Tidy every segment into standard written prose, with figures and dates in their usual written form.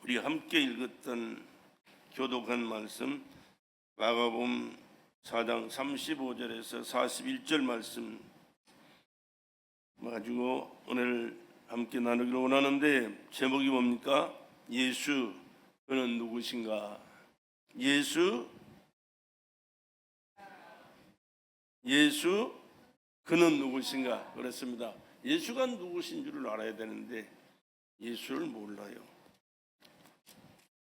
우리가 함께 읽었던 교독한 말씀 마가복음 4장 35절에서 41절 말씀 가지고 오늘 함께 나누기를 원하는데, 제목이 뭡니까? 예수 그는 누구신가? 예수 그는 누구신가? 그렇습니다. 예수가 누구신 줄을 알아야 되는데 예수를 몰라요.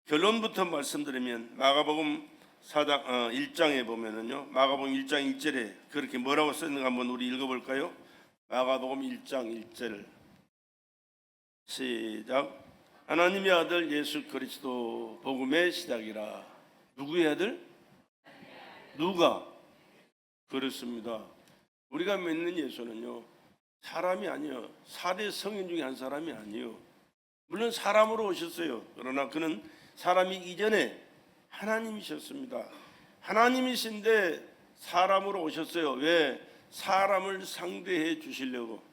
결론부터 말씀드리면 마가복음 1장에 보면은요, 마가복음 1장 1절에 그렇게 뭐라고 써있는가 한번 우리 읽어볼까요? 마가복음 1장 1절 시작. 하나님의 아들 예수 그리스도 복음의 시작이라. 누구의 아들? 누가? 그렇습니다. 우리가 믿는 예수는요, 사람이 아니요, 4대 성인 중에 한 사람이 아니요. 물론 사람으로 오셨어요. 그러나 그는 사람이 이전에 하나님이셨습니다. 하나님이신데 사람으로 오셨어요. 왜? 사람을 상대해 주시려고.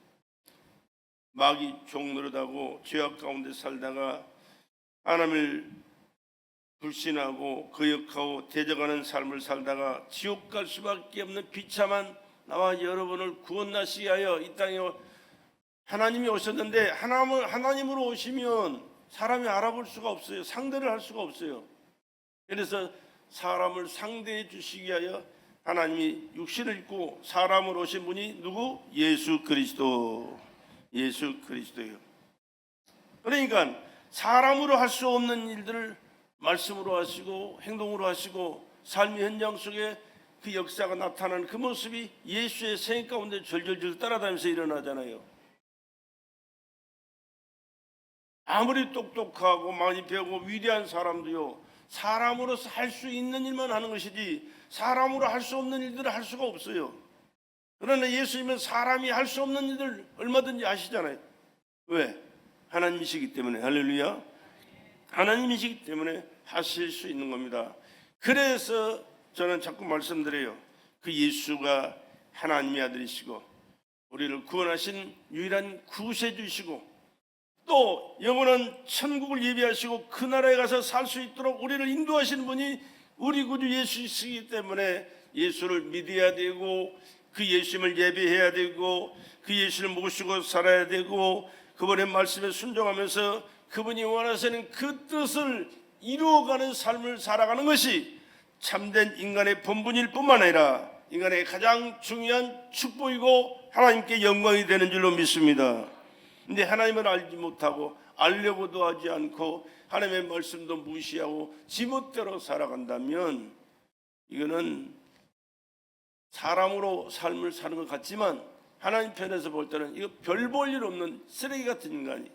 마귀 종노릇하고 죄악 가운데 살다가 하나님을 불신하고 거역하고 대적하는 삶을 살다가 지옥 갈 수밖에 없는 비참한 나와 여러분을 구원하시게 하여 이 땅에 하나님이 오셨는데, 하나님으로 오시면 사람이 알아볼 수가 없어요. 상대를 할 수가 없어요. 그래서 사람을 상대해 주시기 위하여 하나님이 육신을 입고 사람으로 오신 분이 누구? 예수 그리스도. 예수 그리스도예요. 그러니까 사람으로 할 수 없는 일들을 말씀으로 하시고 행동으로 하시고 삶의 현장 속에 그 역사가 나타나는 그 모습이 예수의 생애 가운데 절절절 따라다니면서 일어나잖아요. 아무리 똑똑하고 많이 배우고 위대한 사람도요, 사람으로서 할 수 있는 일만 하는 것이지 사람으로 할 수 없는 일들을 할 수가 없어요. 그러나 예수님은 사람이 할 수 없는 일들 얼마든지 하시잖아요. 왜? 하나님이시기 때문에. 할렐루야. 하나님이시기 때문에 하실 수 있는 겁니다. 그래서 저는 자꾸 말씀드려요. 그 예수가 하나님의 아들이시고 우리를 구원하신 유일한 구세주이시고 또 영원한 천국을 예비하시고 그 나라에 가서 살 수 있도록 우리를 인도하시는 분이 우리 구주 예수이시기 때문에 예수를 믿어야 되고 그 예수님을 예배해야 되고 그 예수를 모시고 살아야 되고 그분의 말씀에 순종하면서 그분이 원하시는 그 뜻을 이루어가는 삶을 살아가는 것이 참된 인간의 본분일 뿐만 아니라 인간의 가장 중요한 축복이고 하나님께 영광이 되는 줄로 믿습니다. 근데 하나님을 알지 못하고 알려고도 하지 않고 하나님의 말씀도 무시하고 지멋대로 살아간다면 이거는 사람으로 삶을 사는 것 같지만 하나님 편에서 볼 때는 이거 별 볼 일 없는 쓰레기 같은 인간이.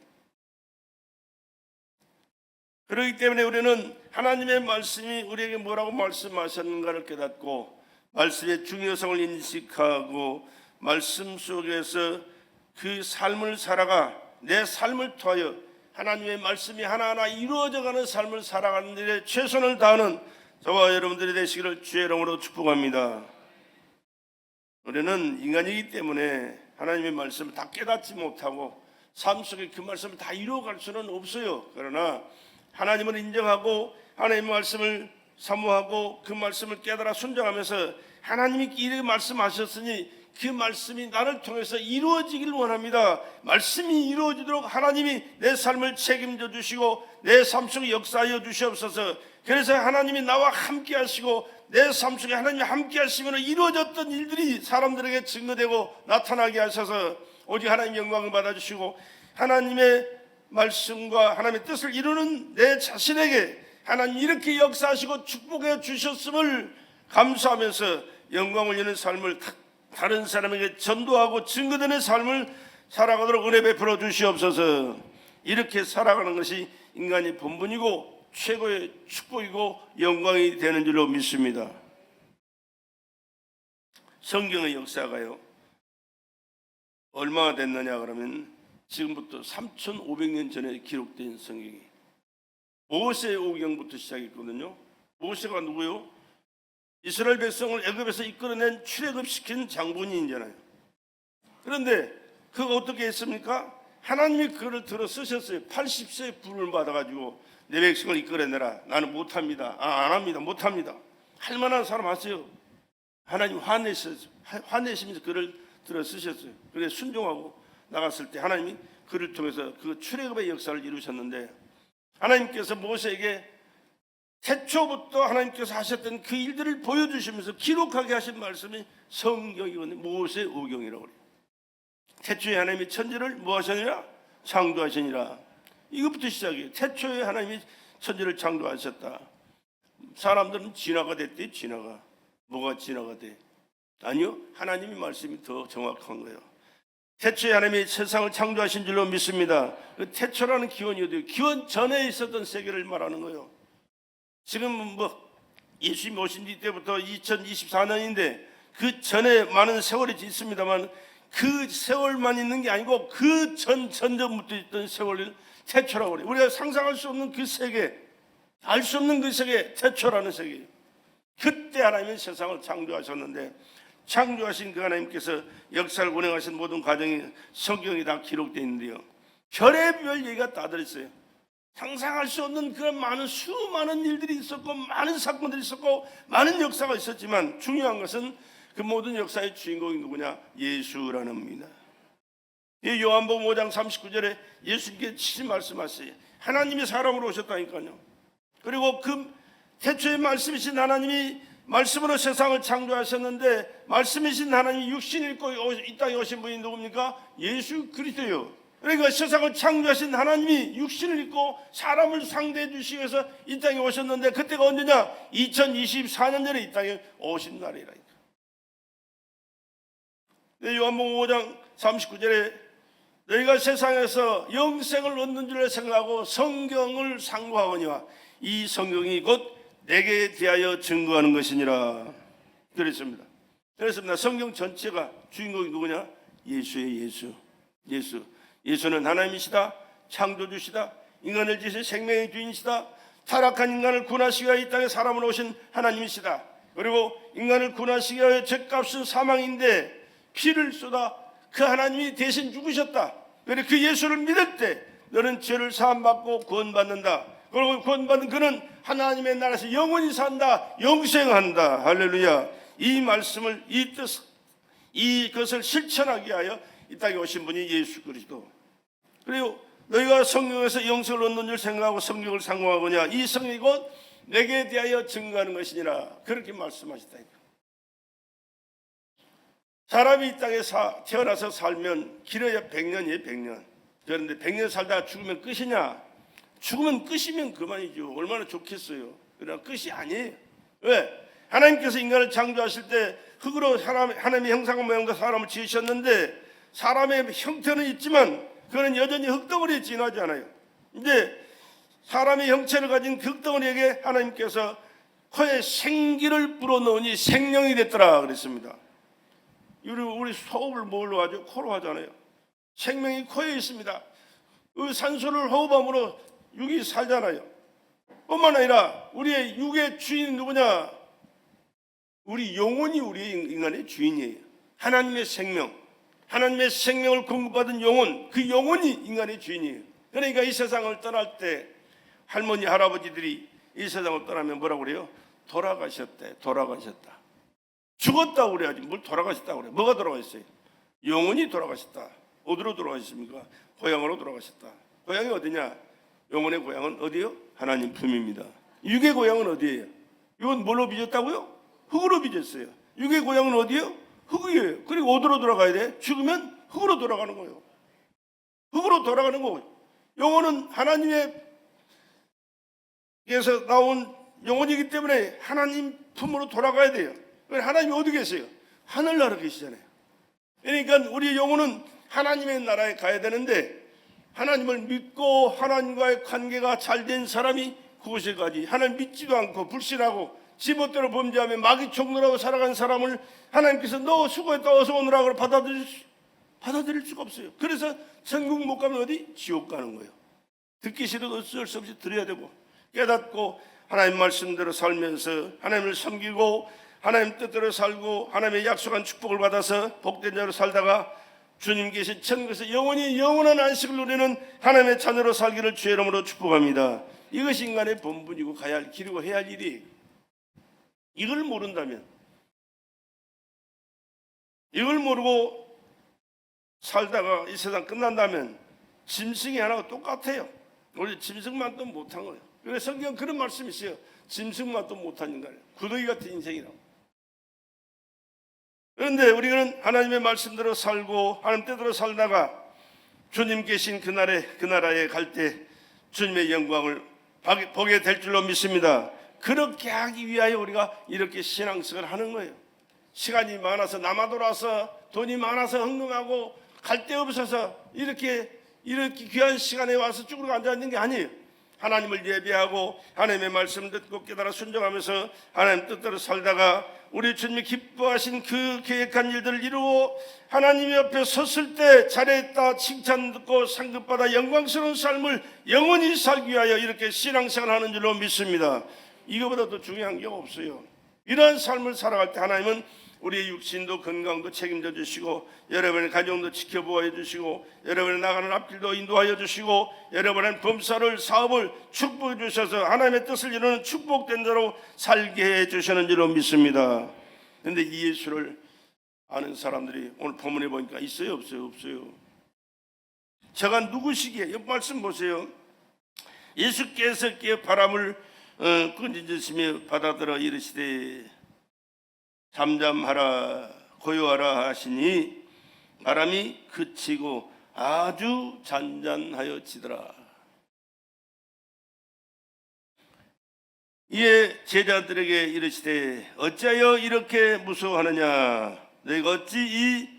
그렇기 때문에 우리는 하나님의 말씀이 우리에게 뭐라고 말씀하셨는가를 깨닫고 말씀의 중요성을 인식하고 말씀 속에서 그 삶을 살아가 내 삶을 통하여 하나님의 말씀이 하나하나 이루어져가는 삶을 살아가는 일에 최선을 다하는 저와 여러분들이 되시기를 주의 이름으로 축복합니다. 우리는 인간이기 때문에 하나님의 말씀을 다 깨닫지 못하고 삶 속에 그 말씀을 다 이루어갈 수는 없어요. 그러나 하나님을 인정하고 하나님의 말씀을 사모하고 그 말씀을 깨달아 순종하면서 하나님이 이렇게 말씀하셨으니 그 말씀이 나를 통해서 이루어지기를 원합니다. 말씀이 이루어지도록 하나님이 내 삶을 책임져 주시고 내 삶 속에 역사하여 주시옵소서. 그래서 하나님이 나와 함께 하시고 내 삶 속에 하나님이 함께 하시면 이루어졌던 일들이 사람들에게 증거되고 나타나게 하셔서 오직 하나님 영광을 받아주시고 하나님의 말씀과 하나님의 뜻을 이루는 내 자신에게 하나님 이렇게 역사하시고 축복해 주셨음을 감사하면서 영광을 여는 삶을 다른 사람에게 전도하고 증거되는 삶을 살아가도록 은혜 베풀어 주시옵소서. 이렇게 살아가는 것이 인간의 본분이고 최고의 축복이고 영광이 되는 줄로 믿습니다. 성경의 역사가요 얼마나 됐느냐 그러면 지금부터 3,500년 전에 기록된 성경이 모세 오경부터 시작했거든요. 모세가 누구요? 이스라엘 백성을 애굽에서 이끌어낸 출애굽시킨 장본인이잖아요. 그런데 그가 어떻게 했습니까? 하나님이 그를 들어 쓰셨어요. 80세에 부름을 받아가지고 내 백성을 이끌어내라. 나는 못합니다. 안 합니다. 못합니다. 할 만한 사람 하세요. 하나님 화내시면서 그를 들어 쓰셨어요. 그래 순종하고 나갔을 때 하나님이 그를 통해서 그 출애굽의 역사를 이루셨는데, 하나님께서 모세에게 태초부터 하나님께서 하셨던 그 일들을 보여주시면서 기록하게 하신 말씀이 성경이거든요. 모세오경이라고 그래요. 태초에 하나님이 천지를 뭐 하셨느냐? 창조하시니라. 이것부터 시작이에요. 태초에 하나님이 천지를 창조하셨다. 사람들은 진화가 됐대. 진화가 뭐가 진화가 돼? 아니요, 하나님이 말씀이 더 정확한 거예요. 태초에 하나님이 세상을 창조하신 줄로 믿습니다. 그 태초라는 기원이 어디예요? 기원 전에 있었던 세계를 말하는 거예요. 지금 뭐 예수님 오신 뒤 때부터 2024년인데 그 전에 많은 세월이 있습니다만 그 세월만 있는 게 아니고 그 전전부터 있던 세월을 태초라고 그래요. 우리가 상상할 수 없는 그 세계, 알 수 없는 그 세계, 태초라는 세계. 그때 하나님은 세상을 창조하셨는데, 창조하신 그 하나님께서 역사를 운행하신 모든 과정이 성경이 다 기록되어 있는데요, 별의별 얘기가 다 들어있어요. 상상할 수 없는 그런 많은 수많은 일들이 있었고 많은 사건들이 있었고 많은 역사가 있었지만 중요한 것은 그 모든 역사의 주인공이 누구냐? 예수라는 분이다. 요한복음 5장 39절에 예수님께 친히 말씀하세요. 하나님이 사람으로 오셨다니까요. 그리고 그 태초에 말씀이신 하나님이 말씀으로 세상을 창조하셨는데, 말씀이신 하나님이 육신을 입고 이 땅에 오신 분이 누굽니까? 예수 그리스도예요. 그러니까 세상을 창조하신 하나님이 육신을 입고 사람을 상대해 주시기 위해서 이 땅에 오셨는데, 그때가 언제냐? 2024년 전에 이 땅에 오신 날이라니까. 요한복음 5장 39절에 너희가 세상에서 영생을 얻는 줄 생각하고 성경을 상고하거니와 이 성경이 곧 내게 대하여 증거하는 것이니라. 그랬습니다. 성경 전체가 주인공이 누구냐? 예수의 예수. 예수는 하나님이시다. 창조주시다. 인간을 지으신 생명의 주인이시다. 타락한 인간을 구원하시기 위하여 이 땅에 사람으로 오신 하나님이시다. 그리고 인간을 구원하시기 위하여 죄값은 사망인데 피를 쏟아 그 하나님이 대신 죽으셨다. 그리고 그 예수를 믿을 때 너는 죄를 사함받고 구원받는다. 그리고 구원받은 그는 하나님의 나라에서 영원히 산다. 영생한다. 할렐루야. 이 말씀을, 이 뜻, 이것을 실천하기 위하여 이 땅에 오신 분이 예수 그리스도. 그리고 너희가 성경에서 영생을 얻는 줄 생각하고 성경을 상고하거냐 이 성경이 곧 내게 대하여 증거하는 것이니라. 그렇게 말씀하셨다니까. 사람이 이 땅에 태어나서 살면 길어야 100년이에요. 100년. 그런데 100년 살다가 죽으면 끝이냐? 죽으면 끝이면 그만이죠. 얼마나 좋겠어요. 그러나 끝이 아니에요. 왜? 하나님께서 인간을 창조하실 때 흙으로 하나님의 형상과 모양과 사람을 지으셨는데, 사람의 형태는 있지만 그거는 여전히 흙덩어리에 지나지 않아요. 근데 사람의 형체를 가진 그 흙덩어리에게 하나님께서 코에 생기를 불어넣으니 생명이 됐더라 그랬습니다. 우리 호흡을 뭘로 하죠? 코로 하잖아요. 생명이 코에 있습니다. 그 산소를 호흡함으로 육이 살잖아요. 뿐만 아니라 우리의 육의 주인이 누구냐? 우리 영혼이 우리 인간의 주인이에요. 하나님의 생명, 하나님의 생명을 공급받은 영혼, 그 영혼이 인간의 주인이에요. 그러니까 이 세상을 떠날 때 할머니, 할아버지들이 이 세상을 떠나면 뭐라고 그래요? 돌아가셨대. 죽었다고 그래야지 뭘 돌아가셨다고 그래. 뭐가 돌아가셨어요? 영혼이 돌아가셨다. 어디로 돌아가셨습니까? 고향으로 돌아가셨다. 고향이 어디냐? 영혼의 고향은 어디요? 하나님 품입니다. 육의 고향은 어디예요? 이건 뭘로 빚었다고요? 흙으로 빚었어요. 육의 고향은 어디예요? 흙이에요. 그리고 어디로 돌아가야 돼? 죽으면 흙으로 돌아가는 거예요. 흙으로 돌아가는 거예요. 영혼은 하나님에게서 나온 영혼이기 때문에 하나님 품으로 돌아가야 돼요. 하나님이 어디 계세요? 하늘나라 계시잖아요. 그러니까 우리 영혼은 하나님의 나라에 가야 되는데, 하나님을 믿고 하나님과의 관계가 잘된 사람이 그곳에 가지, 하나님 믿지도 않고 불신하고 지멋대로 범죄하며 마귀 총론하고 살아간 사람을 하나님께서 너 수고했다 어서 오느라고 받아들일 수가 없어요. 그래서 천국 못 가면 어디? 지옥 가는 거예요. 듣기 싫어도 어쩔 수 없이 들어야 되고, 깨닫고 하나님 말씀대로 살면서 하나님을 섬기고 하나님 뜻대로 살고 하나님의 약속한 축복을 받아서 복된 자로 살다가 주님 계신 천국에서 영원히 영원한 안식을 누리는 하나님의 자녀로 살기를 주의 이름으로 축복합니다. 이것이 인간의 본분이고 가야 할 길이고 해야 할 일이에요. 이걸 모른다면, 이걸 모르고 살다가 이 세상 끝난다면 짐승이 하나가 똑같아요. 우리 짐승만 또 못한 거예요. 그래서 성경 그런 말씀이 있어요. 짐승만 또 못한 인간이에요. 구더기 같은 인생이라고. 그런데 우리는 하나님의 말씀대로 살고 하나님 뜻대로 살다가 주님 계신 그 나라에 갈 때 주님의 영광을 보게 될 줄로 믿습니다. 그렇게 하기 위하여 우리가 이렇게 신앙생활을 하는 거예요. 시간이 많아서 남아 돌아서 돈이 많아서 흥흥하고 갈 데 없어서 이렇게 귀한 시간에 와서 쭈그리고 앉아있는 게 아니에요. 하나님을 예배하고 하나님의 말씀 듣고 깨달아 순종하면서 하나님 뜻대로 살다가 우리 주님이 기뻐하신 그 계획한 일들을 이루고 하나님 옆에 섰을 때 잘했다 칭찬 듣고 상급받아 영광스러운 삶을 영원히 살기 위하여 이렇게 신앙생활하는 줄로 믿습니다. 이거보다 더 중요한 게 없어요. 이러한 삶을 살아갈 때 하나님은 우리의 육신도 건강도 책임져 주시고 여러분의 가정도 지켜보아 주시고 여러분의 나가는 앞길도 인도하여 주시고 여러분의 범사를 사업을 축복해 주셔서 하나님의 뜻을 이루는 축복된 자로 살게 해 주시는 줄로 믿습니다. 그런데 이 예수를 아는 사람들이 오늘 본문에 보니까 있어요 없어요? 없어요. 저가 누구시기에? 이 말씀 보세요. 예수께서 바람을 꾸짖으시며 바다들어 이르시되 잠잠하라 고요하라 하시니 바람이 그치고 아주 잔잔하여지더라. 이에 제자들에게 이르시되 어찌하여 이렇게 무서워하느냐 너희가 어찌 이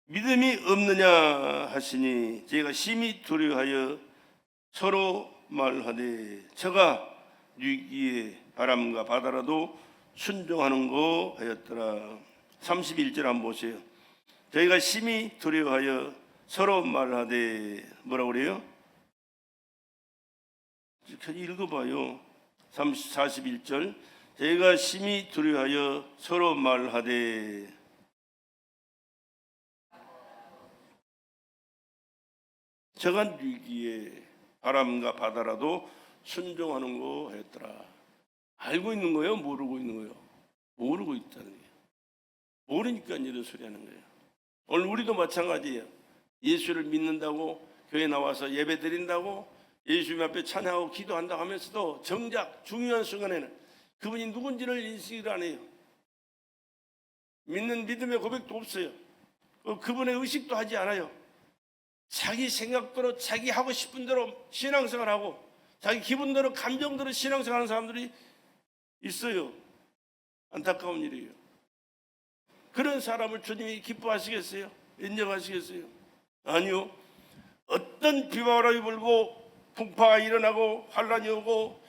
믿음이 없느냐 하시니 제가 심히 두려워하여 서로 말하되 저가 위기에 바람과 바다라도 순종하는 거 하였더라. 31절 한번 보세요. 저희가 심히 두려워하여 서로 말하되 뭐라고 그래요? 읽어봐요. 41절 저희가 심히 두려워하여 서로 말하되 저간 위기에 바람과 바다라도 순종하는 거 하였더라. 알고 있는 거예요? 모르고 있는 거예요? 모르고 있다는 거예요. 모르니까 이런 소리 하는 거예요. 오늘 우리도 마찬가지예요. 예수를 믿는다고 교회 나와서 예배 드린다고 예수님 앞에 찬양하고 기도한다고 하면서도 정작 중요한 순간에는 그분이 누군지를 인식을 안 해요. 믿는 믿음의 고백도 없어요. 그분의 의식도 하지 않아요. 자기 생각대로 자기 하고 싶은 대로 신앙생활하고 자기 기분대로 감정대로 신앙생활하는 사람들이 있어요. 안타까운 일이에요. 그런 사람을 주님이 기뻐하시겠어요? 인정하시겠어요? 아니요. 어떤 비바람이 불고 풍파가 일어나고 환란이 오고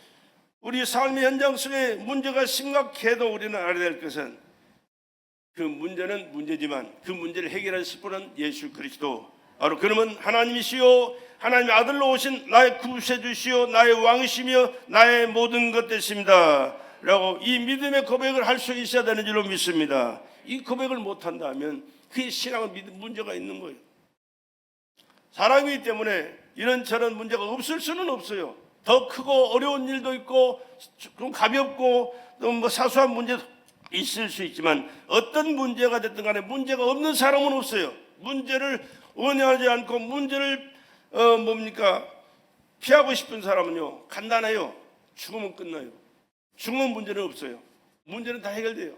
우리 삶의 현장 속에 문제가 심각해도 우리는 알아야 될 것은 그 문제는 문제지만 그 문제를 해결하실 분은 예수 그리스도 바로 그러면 하나님이시요 하나님의 아들로 오신 나의 구세주시요 나의 왕이시며 나의 모든 것 되십니다 라고 이 믿음의 고백을 할 수 있어야 되는 줄로 믿습니다. 이 고백을 못한다면 그의 신앙은 문제가 있는 거예요. 사람이기 때문에 이런저런 문제가 없을 수는 없어요. 더 크고 어려운 일도 있고 좀 가볍고 또 사소한 문제도 있을 수 있지만 어떤 문제가 됐든 간에 문제가 없는 사람은 없어요. 문제를 원하지 않고 문제를 피하고 싶은 사람은요 간단해요. 죽으면 끝나요. 죽으면 문제는 없어요. 문제는 다 해결돼요.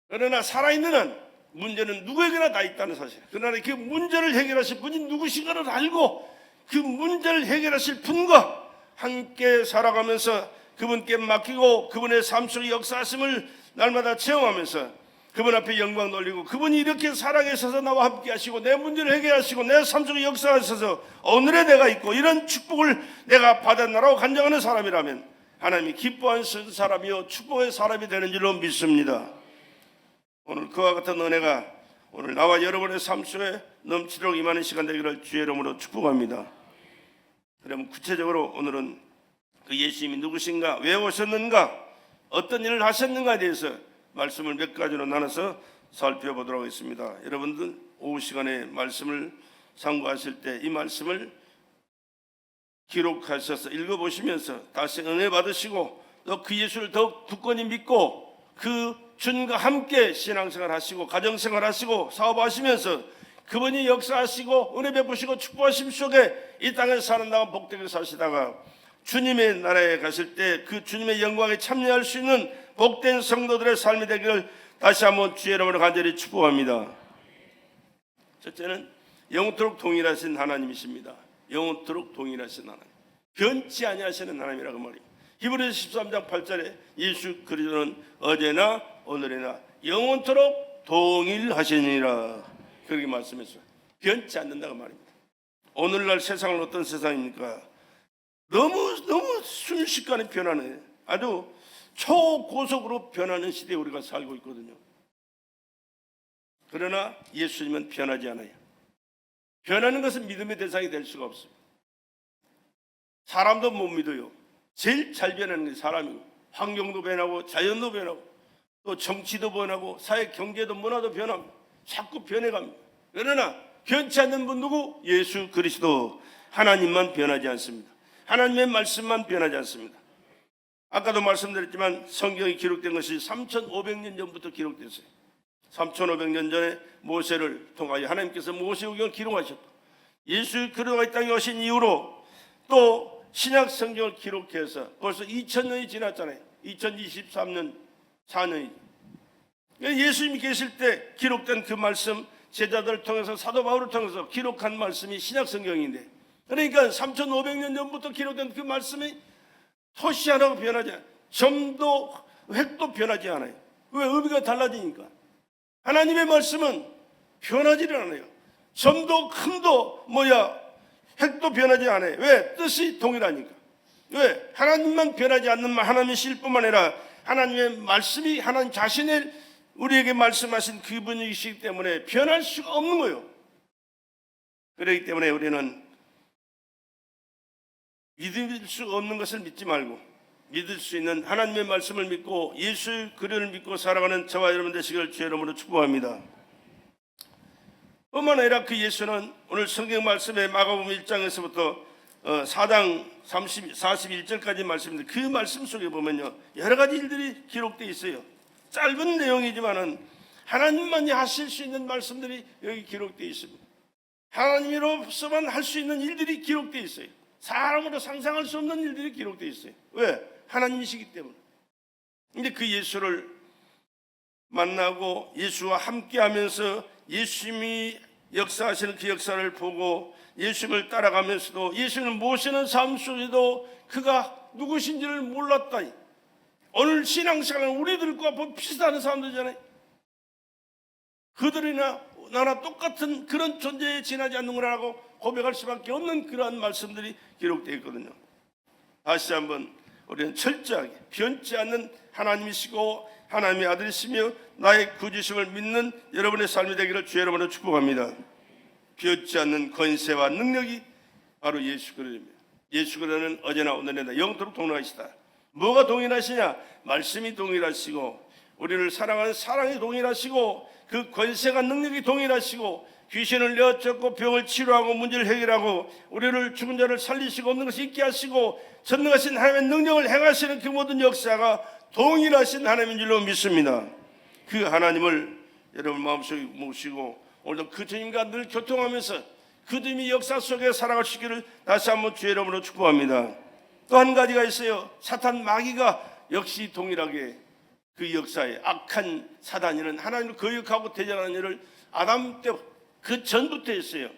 그러나 살아있는 한 문제는 누구에게나 다 있다는 사실. 그러나 그 문제를 해결하실 분이 누구신가를 알고 그 문제를 해결하실 분과 함께 살아가면서 그분께 맡기고 그분의 삶 속의 역사하심을 날마다 체험하면서 그분 앞에 영광 돌리고 그분이 이렇게 사랑하셔서 나와 함께 하시고 내 문제를 해결하시고 내 삶 속의 역사하셔서 오늘의 내가 있고 이런 축복을 내가 받았나라고 간증하는 사람이라면 하나님이 기뻐하는 사람이요 축복의 사람이 되는 줄로 믿습니다. 오늘 그와 같은 은혜가 오늘 나와 여러분의 삶 속에 넘치도록 임하는 시간 되기를 주의 이름으로 축복합니다. 그러면 구체적으로 오늘은 그 예수님이 누구신가, 왜 오셨는가, 어떤 일을 하셨는가에 대해서 말씀을 몇 가지로 나눠서 살펴보도록 하겠습니다. 여러분들 오후 시간에 말씀을 상고하실 때 이 말씀을 기록하셔서 읽어보시면서 다시 은혜 받으시고 또 그 예수를 더욱 굳건히 믿고 그 주님과 함께 신앙생활 하시고 가정생활 하시고 사업하시면서 그분이 역사하시고 은혜 베푸시고 축복하심 속에 이 땅에서 사는 동안 복되게 사시다가 주님의 나라에 가실 때 그 주님의 영광에 참여할 수 있는 복된 성도들의 삶이 되기를 다시 한번 주의 이름으로 간절히 축복합니다. 첫째는 영원토록 동일하신 하나님이십니다. 영원토록 동일하신 하나님, 변치 아니하시는 하나님이라고 말입니다. 히브리서 13장 8절에 예수 그리스도는 어제나 오늘이나 영원토록 동일하시니라 그렇게 말씀했어요. 변치 않는다고 말입니다. 오늘날 세상은 어떤 세상입니까? 너무 순식간에 변하는, 아주 초고속으로 변하는 시대에 우리가 살고 있거든요. 그러나 예수님은 변하지 않아요. 변하는 것은 믿음의 대상이 될 수가 없습니다. 사람도 못 믿어요. 제일 잘 변하는 게 사람이고, 환경도 변하고 자연도 변하고 또 정치도 변하고 사회 경제도 문화도 변합니다. 자꾸 변해갑니다. 그러나 변치 않는 분 누구? 예수 그리스도 하나님만 변하지 않습니다. 하나님의 말씀만 변하지 않습니다. 아까도 말씀드렸지만 성경이 기록된 것이 3,500년 전부터 기록됐어요. 3,500년 전에 모세를 통하여 하나님께서 모세오경을 기록하셨고 예수 그리스도가 이 땅에 오신 이후로 또 신약 성경을 기록해서 벌써 2000년이 지났잖아요. 2023년 4년이. 예수님이 계실 때 기록된 그 말씀, 제자들을 통해서 사도 바울을 통해서 기록한 말씀이 신약 성경인데, 그러니까 3,500년 전부터 기록된 그 말씀이 토시 하나가 변하지 않아요. 점도 획도 변하지 않아요. 왜? 의미가 달라지니까. 하나님의 말씀은 변하지를 않아요. 점도 큼도 획도 변하지 않아요. 왜? 뜻이 동일하니까. 왜? 하나님만 변하지 않는 하나님이실 뿐만 아니라 하나님의 말씀이 하나님 자신의 우리에게 말씀하신 그분이시기 때문에 변할 수가 없는 거예요. 그렇기 때문에 우리는 믿을 수 없는 것을 믿지 말고 믿을 수 있는 하나님의 말씀을 믿고 예수 그리스도를 믿고 살아가는 저와 여러분 되시기를 주의 이름으로 축복합니다. 뿐만 아니라 그 예수는 오늘 성경 말씀에 마가복음 1장에서부터 4장 41절까지 말씀인데 그 말씀 속에 보면요 여러 가지 일들이 기록되어 있어요. 짧은 내용이지만은 하나님만이 하실 수 있는 말씀들이 여기 기록되어 있습니다. 하나님으로서만 할 수 있는 일들이 기록되어 있어요. 사람으로 상상할 수 없는 일들이 기록되어 있어요. 왜? 하나님이시기 때문에. 근데 그 예수를 만나고 예수와 함께하면서 예수님이 역사하시는 그 역사를 보고 예수님을 따라가면서도 예수님을 모시는 삶 속에도 그가 누구신지를 몰랐다. 오늘 신앙생활은 우리들과 비슷한 사람들이잖아요. 그들이나 나나 똑같은 그런 존재에 지나지 않는구나라고 고백할 수밖에 없는 그러한 말씀들이 기록되어 있거든요. 다시 한번 우리는 철저하게 변치 않는 하나님이시고 하나님의 아들이시며 나의 구주심을 믿는 여러분의 삶이 되기를 주의 이름으로 축복합니다. 변치 않는 권세와 능력이 바로 예수 그리스도입니다. 예수 그리스도는 어제나 오늘이나 영원토록 동일하시다. 뭐가 동일하시냐? 말씀이 동일하시고 우리를 사랑하는 사랑이 동일하시고 그 권세가 능력이 동일하시고 귀신을 내어쫓고 병을 치료하고 문제를 해결하고 우리를 죽은 자를 살리시고 없는 것을 있게 하시고 전능하신 하나님의 능력을 행하시는 그 모든 역사가 동일하신 하나님인 줄로 믿습니다. 그 하나님을 여러분 마음속에 모시고 오늘도 그 주님과 늘 교통하면서 그 주님의 역사 속에 살아갈 수 있기를 다시 한번 주의 이름으로 축복합니다. 또 한 가지가 있어요. 사탄 마귀가 역시 동일하게 그 역사에 악한 사단이는 하나님을 거역하고 대적하는 일을 아담 때 그 전부터 했어요.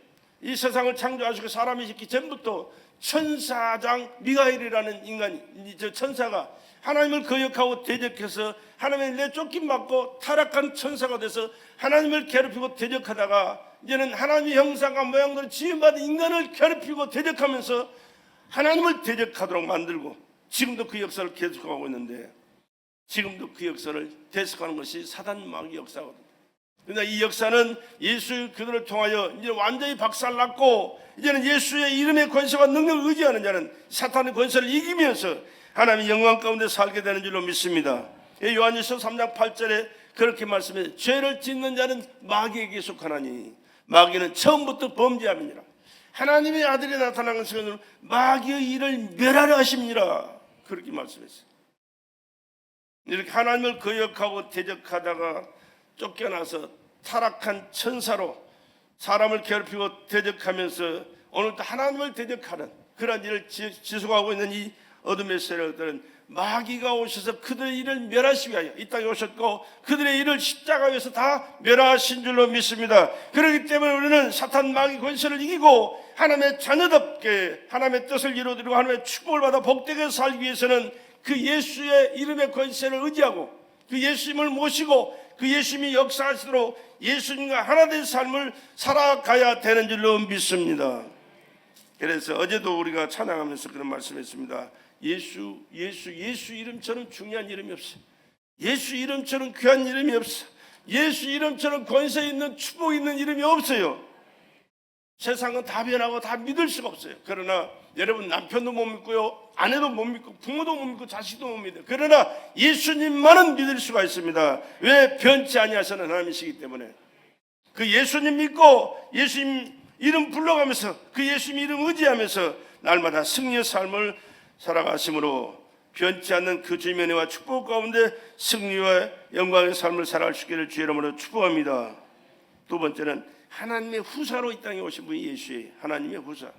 이 세상을 창조하시고 사람이 있기 전부터 천사장 미가엘이라는 인간이 저 천사가 하나님을 거역하고 대적해서 하나님의 내쫓김 받고 타락한 천사가 돼서 하나님을 괴롭히고 대적하다가 이제는 하나님의 형상과 모양대로 지음받은 인간을 괴롭히고 대적하면서 하나님을 대적하도록 만들고 지금도 그 역사를 계속하고 있는데 지금도 그 역사를 대속하는 것이 사단 마귀 역사거든요. 그런데 이 역사는 예수 그들을 통하여 이제 완전히 박살났고 이제는 예수의 이름의 권세와 능력을 의지하는 자는 사탄의 권세를 이기면서 하나님의 영광 가운데 살게 되는 줄로 믿습니다. 요한일서 3장 8절에 그렇게 말씀해 죄를 짓는 자는 마귀에게 속하나니 마귀는 처음부터 범죄함이니라. 하나님의 아들이 나타난 것은 마귀의 일을 멸하려 하십니다. 그렇게 말씀했어요. 이렇게 하나님을 거역하고 대적하다가 쫓겨나서 타락한 천사로 사람을 괴롭히고 대적하면서 오늘도 하나님을 대적하는 그런 일을 지속하고 있는 이 어둠의 세력들은 마귀가 오셔서 그들의 일을 멸하시기 위하여 이 땅에 오셨고 그들의 일을 십자가에서 다 멸하신 줄로 믿습니다. 그렇기 때문에 우리는 사탄 마귀 권세를 이기고 하나님의 자녀답게 하나님의 뜻을 이루어드리고 하나님의 축복을 받아 복되게 살기 위해서는 그 예수의 이름의 권세를 의지하고 그 예수님을 모시고 그 예수님이 역사하시도록 예수님과 하나 된 삶을 살아가야 되는 줄로 믿습니다. 그래서 어제도 우리가 찬양하면서 그런 말씀했습니다. 예수 이름처럼 중요한 이름이 없어요. 예수 이름처럼 귀한 이름이 없어요. 예수 이름처럼 권세 있는 축복 있는 이름이 없어요. 세상은 다 변하고 다 믿을 수가 없어요. 그러나 여러분 남편도 못 믿고요, 아내도 못 믿고 부모도 못 믿고 자식도 못 믿어요. 그러나 예수님만은 믿을 수가 있습니다. 왜? 변치 아니하시는 하나님이시기 때문에. 그 예수님 믿고 예수님 이름 불러가면서 그 예수님 이름 의지하면서 날마다 승리의 삶을 살아가심으로 변치 않는 그 주님의 은혜와 축복 가운데 승리와 영광의 삶을 살아갈 수 있기를 주의 이름으로 축복합니다. 두 번째는 하나님의 후사로 이 땅에 오신 분이 예수예요. 하나님의 후사.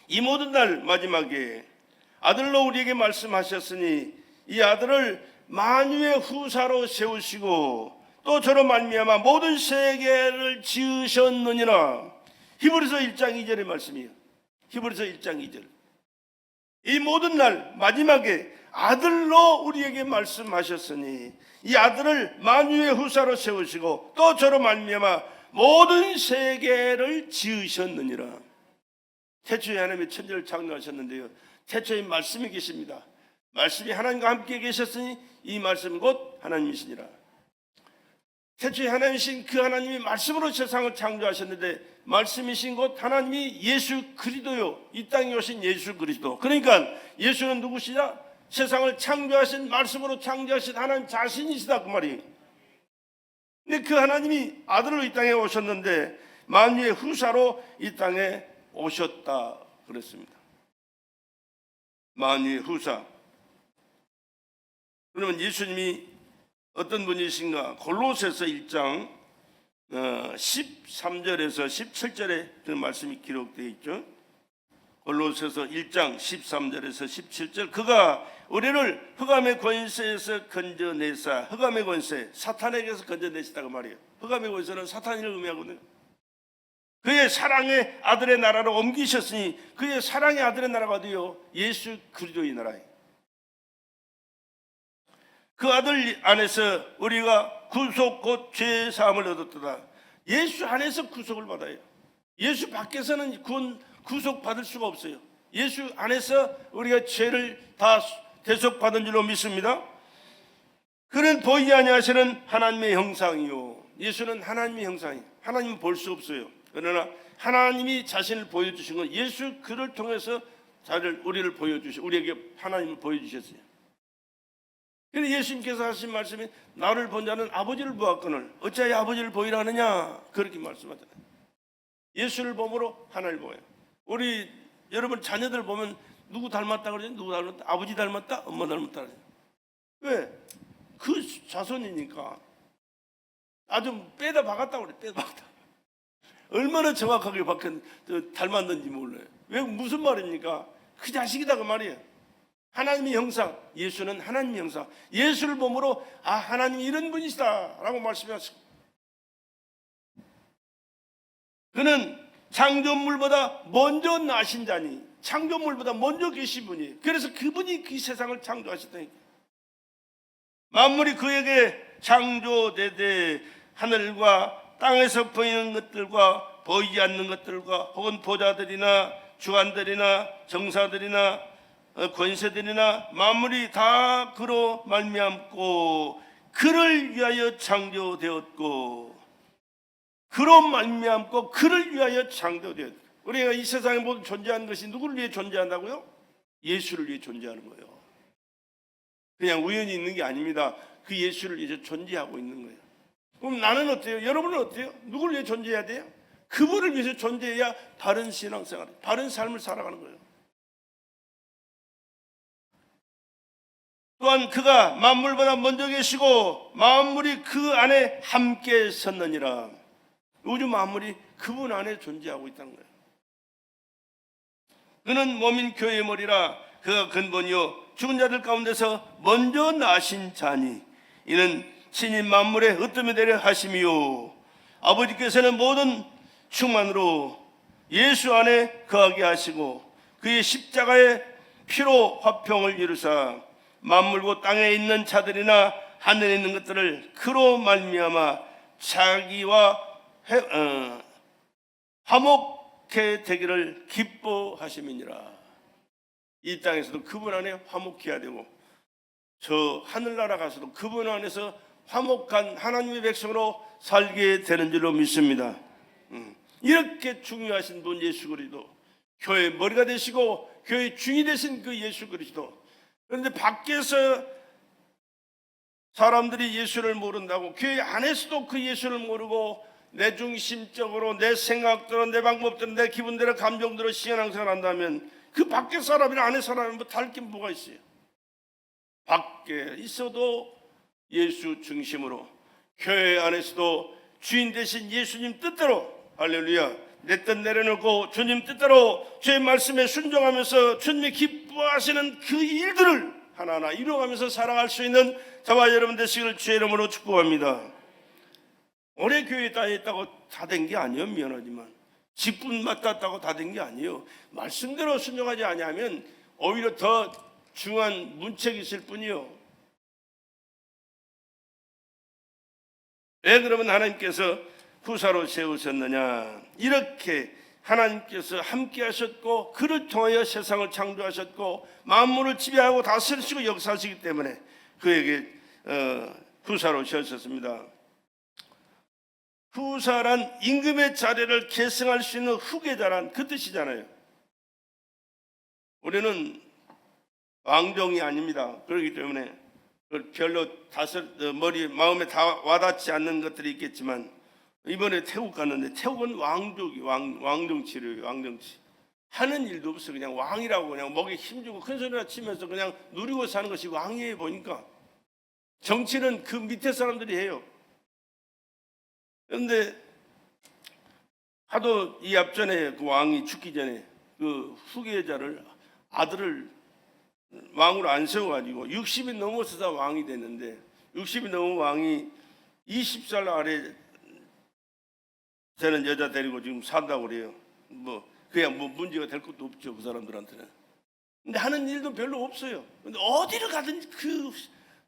이 모든 날 마지막에 아들로 우리에게 말씀하셨으니 이 아들을 만유의 후사로 세우시고 또 저로 말미암아 모든 세계를 지으셨느니라. 히브리서 1장 2절의 말씀이에요. 히브리서 1장 2절. 이 모든 날 마지막에 아들로 우리에게 말씀하셨으니 이 아들을 만유의 후사로 세우시고 또 저로 말미암아 모든 세계를 지으셨느니라. 태초에 하나님이 천지를 창조하셨는데요, 태초에 말씀이 계십니다. 말씀이 하나님과 함께 계셨으니 이 말씀 곧 하나님이시니라. 태초에 하나님이신 그 하나님이 말씀으로 세상을 창조하셨는데 말씀이신 곧 하나님이 예수 그리스도요, 이 땅에 오신 예수 그리스도. 그러니까 예수는 누구시냐? 세상을 창조하신 말씀으로 창조하신 하나님 자신이시다 그 말이에요. 근데 그 하나님이 아들로 이 땅에 오셨는데 만유의 후사로 이 땅에 오셨다 그랬습니다. 만유의 후사. 그러면 예수님이 어떤 분이신가? 골로새서 1장 13절에서 17절에 그 말씀이 기록되어 있죠. 골로새서 1장 13절에서 17절. 그가 우리를 흑암의 권세에서 건져내사. 흑암의 권세, 사탄에게서 건져내시다고 말이에요. 흑암의 권세는 사탄을 의미하거든요. 그의 사랑의 아들의 나라로 옮기셨으니 그의 사랑의 아들의 나라가 어디요? 예수 그리스도의 나라예요. 그 아들 안에서 우리가 구속 곧 죄 사함을 얻었다. 예수 안에서 구속을 받아요. 예수 밖에서는 구속 받을 수가 없어요. 예수 안에서 우리가 죄를 다 대속받은 줄로 믿습니다. 그는 보이지 아니하시는 하나님의 형상이요. 예수는 하나님의 형상이에요. 하나님은 볼 수 없어요. 그러나 하나님이 자신을 보여주신 건 예수 그를 통해서 우리를 보여주시고 우리에게 하나님을 보여주셨어요. 그래서 예수님께서 하신 말씀이 나를 본 자는 아버지를 보았거늘 어찌하여 아버지를 보이라 하느냐, 그렇게 말씀하잖아요. 예수를 보므로 하나님을 보여요. 우리 여러분 자녀들 보면 누구 닮았다 그러죠? 누구 닮았다? 아버지 닮았다? 엄마 닮았다 그러죠. 왜? 그 자손이니까. 아주 빼다 박았다 그래. 빼다 박았다. 얼마나 정확하게 닮았는지 몰라요. 왜? 무슨 말입니까? 그 자식이다 그 말이에요. 하나님의 형상, 예수는 하나님의 형상. 예수를 보므로 아, 하나님이 이런 분이시다 라고 말씀하셨습니다. 그는 창조물보다 먼저 나신 자니, 창조물보다 먼저 계신 분이에요. 그래서 그분이 그 세상을 창조하셨다니까. 만물이 그에게 창조되되 하늘과 땅에서 보이는 것들과 보이지 않는 것들과 혹은 보좌들이나 주관들이나 정사들이나 권세들이나 만물이 다 그로 말미암고 그를 위하여 창조되었고 그로 말미암고 그를 위하여 창조되었고. 우리가 이 세상에 모두 존재하는 것이 누구를 위해 존재한다고요? 예수를 위해 존재하는 거예요. 그냥 우연히 있는 게 아닙니다. 그 예수를 위해서 존재하고 있는 거예요. 그럼 나는 어때요? 여러분은 어때요? 누구를 위해 존재해야 돼요? 그분을 위해서 존재해야 바른 신앙생활, 바른 삶을 살아가는 거예요. 또한 그가 만물보다 먼저 계시고 만물이 그 안에 함께 섰느니라. 우주 만물이 그분 안에 존재하고 있다는 거예요. 그는 몸인 교회의 머리라. 그가 근본이요 죽은 자들 가운데서 먼저 나신 자니 이는 신인 만물의 으뜸이 되려 하심이요 아버지께서는 모든 충만으로 예수 안에 거하게 하시고 그의 십자가의 피로 화평을 이루사 만물고 땅에 있는 자들이나 하늘에 있는 것들을 그로 말미암아 자기와 화목해 되기를 기뻐하심이니라. 이 땅에서도 그분 안에 화목해야 되고 저 하늘나라 가서도 그분 안에서 화목한 하나님의 백성으로 살게 되는 줄로 믿습니다. 이렇게 중요하신 분 예수 그리스도, 교회의 머리가 되시고 교회의 중이 되신 그 예수 그리스도. 그런데 밖에서 사람들이 예수를 모른다고 교회 안에서도 그 예수를 모르고 내 중심적으로 내 생각대로 내 방법대로 내 기분대로 감정대로 신앙생활 한다면 그 밖에 사람이나 안에 사람이 뭐 다를 게 뭐가 있어요? 밖에 있어도 예수 중심으로 교회 안에서도 주인 되신 예수님 뜻대로 할렐루야 내 뜻 내려놓고 주님 뜻대로 주의 말씀에 순종하면서 주님이 기뻐하시는 그 일들을 하나하나 이루어가면서 살아갈 수 있는 저와 여러분 되시기를 주의 이름으로 축복합니다. 오래 교회에 다녔다고 다 된 게 아니에요. 미안하지만 직분 맡았다고 다 된 게 아니에요. 말씀대로 순종하지 아니하면 오히려 더 중요한 문책이 있을 뿐이요. 왜 그러면 하나님께서 후사로 세우셨느냐? 이렇게 하나님께서 함께 하셨고 그를 통하여 세상을 창조하셨고 만물을 지배하고 다스리시고 역사하시기 때문에 그에게 후사로 세우셨습니다. 후사란 임금의 자리를 계승할 수 있는 후계자란 그 뜻이잖아요. 우리는 왕정이 아닙니다. 그렇기 때문에 별로 머리 마음에 다 와닿지 않는 것들이 있겠지만 이번에 태국 갔는데 태국은 왕족이 왕정치래요. 왕정치 하는 일도 없어. 그냥 왕이라고 그냥 목에 힘주고 큰 소리나 치면서 그냥 누리고 사는 것이 왕이에요. 보니까 정치는 그 밑에 사람들이 해요. 그런데 하도 이 앞전에 그 왕이 죽기 전에 그 후계자를 아들을 왕으로 안 세워가지고 60이 넘어서 다 왕이 됐는데 60이 넘은 왕이 20살 아래 되는 여자 데리고 지금 산다고 그래요. 그냥 문제가 될 것도 없죠. 그 사람들한테는. 근데 하는 일도 별로 없어요. 근데 어디를 가든 그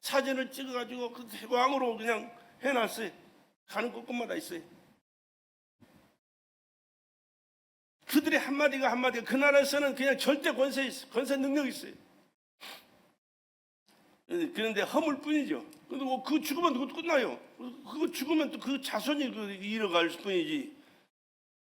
사진을 찍어가지고 그 왕으로 그냥 해놨어요. 가는 곳곳마다 있어요. 그들의 한마디가 그 나라에서는 그냥 절대 권세 능력이 있어요. 그런데 허물 뿐이죠. 근데 그 죽으면 그것도 끝나요. 그거 죽으면 또 그 자손이 잃어갈 뿐이지.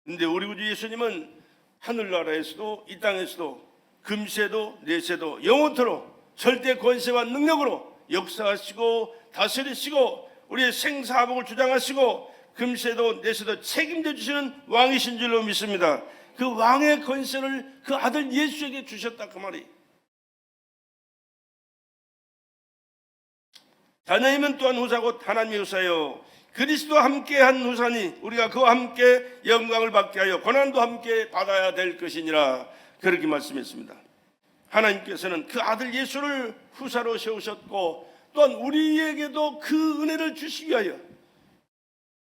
근데 우리 구주 예수님은 하늘나라에서도 이 땅에서도 금세도 내세도 영원토록 절대 권세와 능력으로 역사하시고 다스리시고 우리의 생사복을 주장하시고 금세도 내세도 책임져 주시는 왕이신 줄로 믿습니다. 그 왕의 권세를 그 아들 예수에게 주셨다 그 말이. 자녀이면 또한 후사 곧 하나님의 후사요 그리스도와 함께한 후사니 우리가 그와 함께 영광을 받게 하여 고난도 함께 받아야 될 것이니라 그렇게 말씀했습니다. 하나님께서는 그 아들 예수를 후사로 세우셨고 또한 우리에게도 그 은혜를 주시기 위하여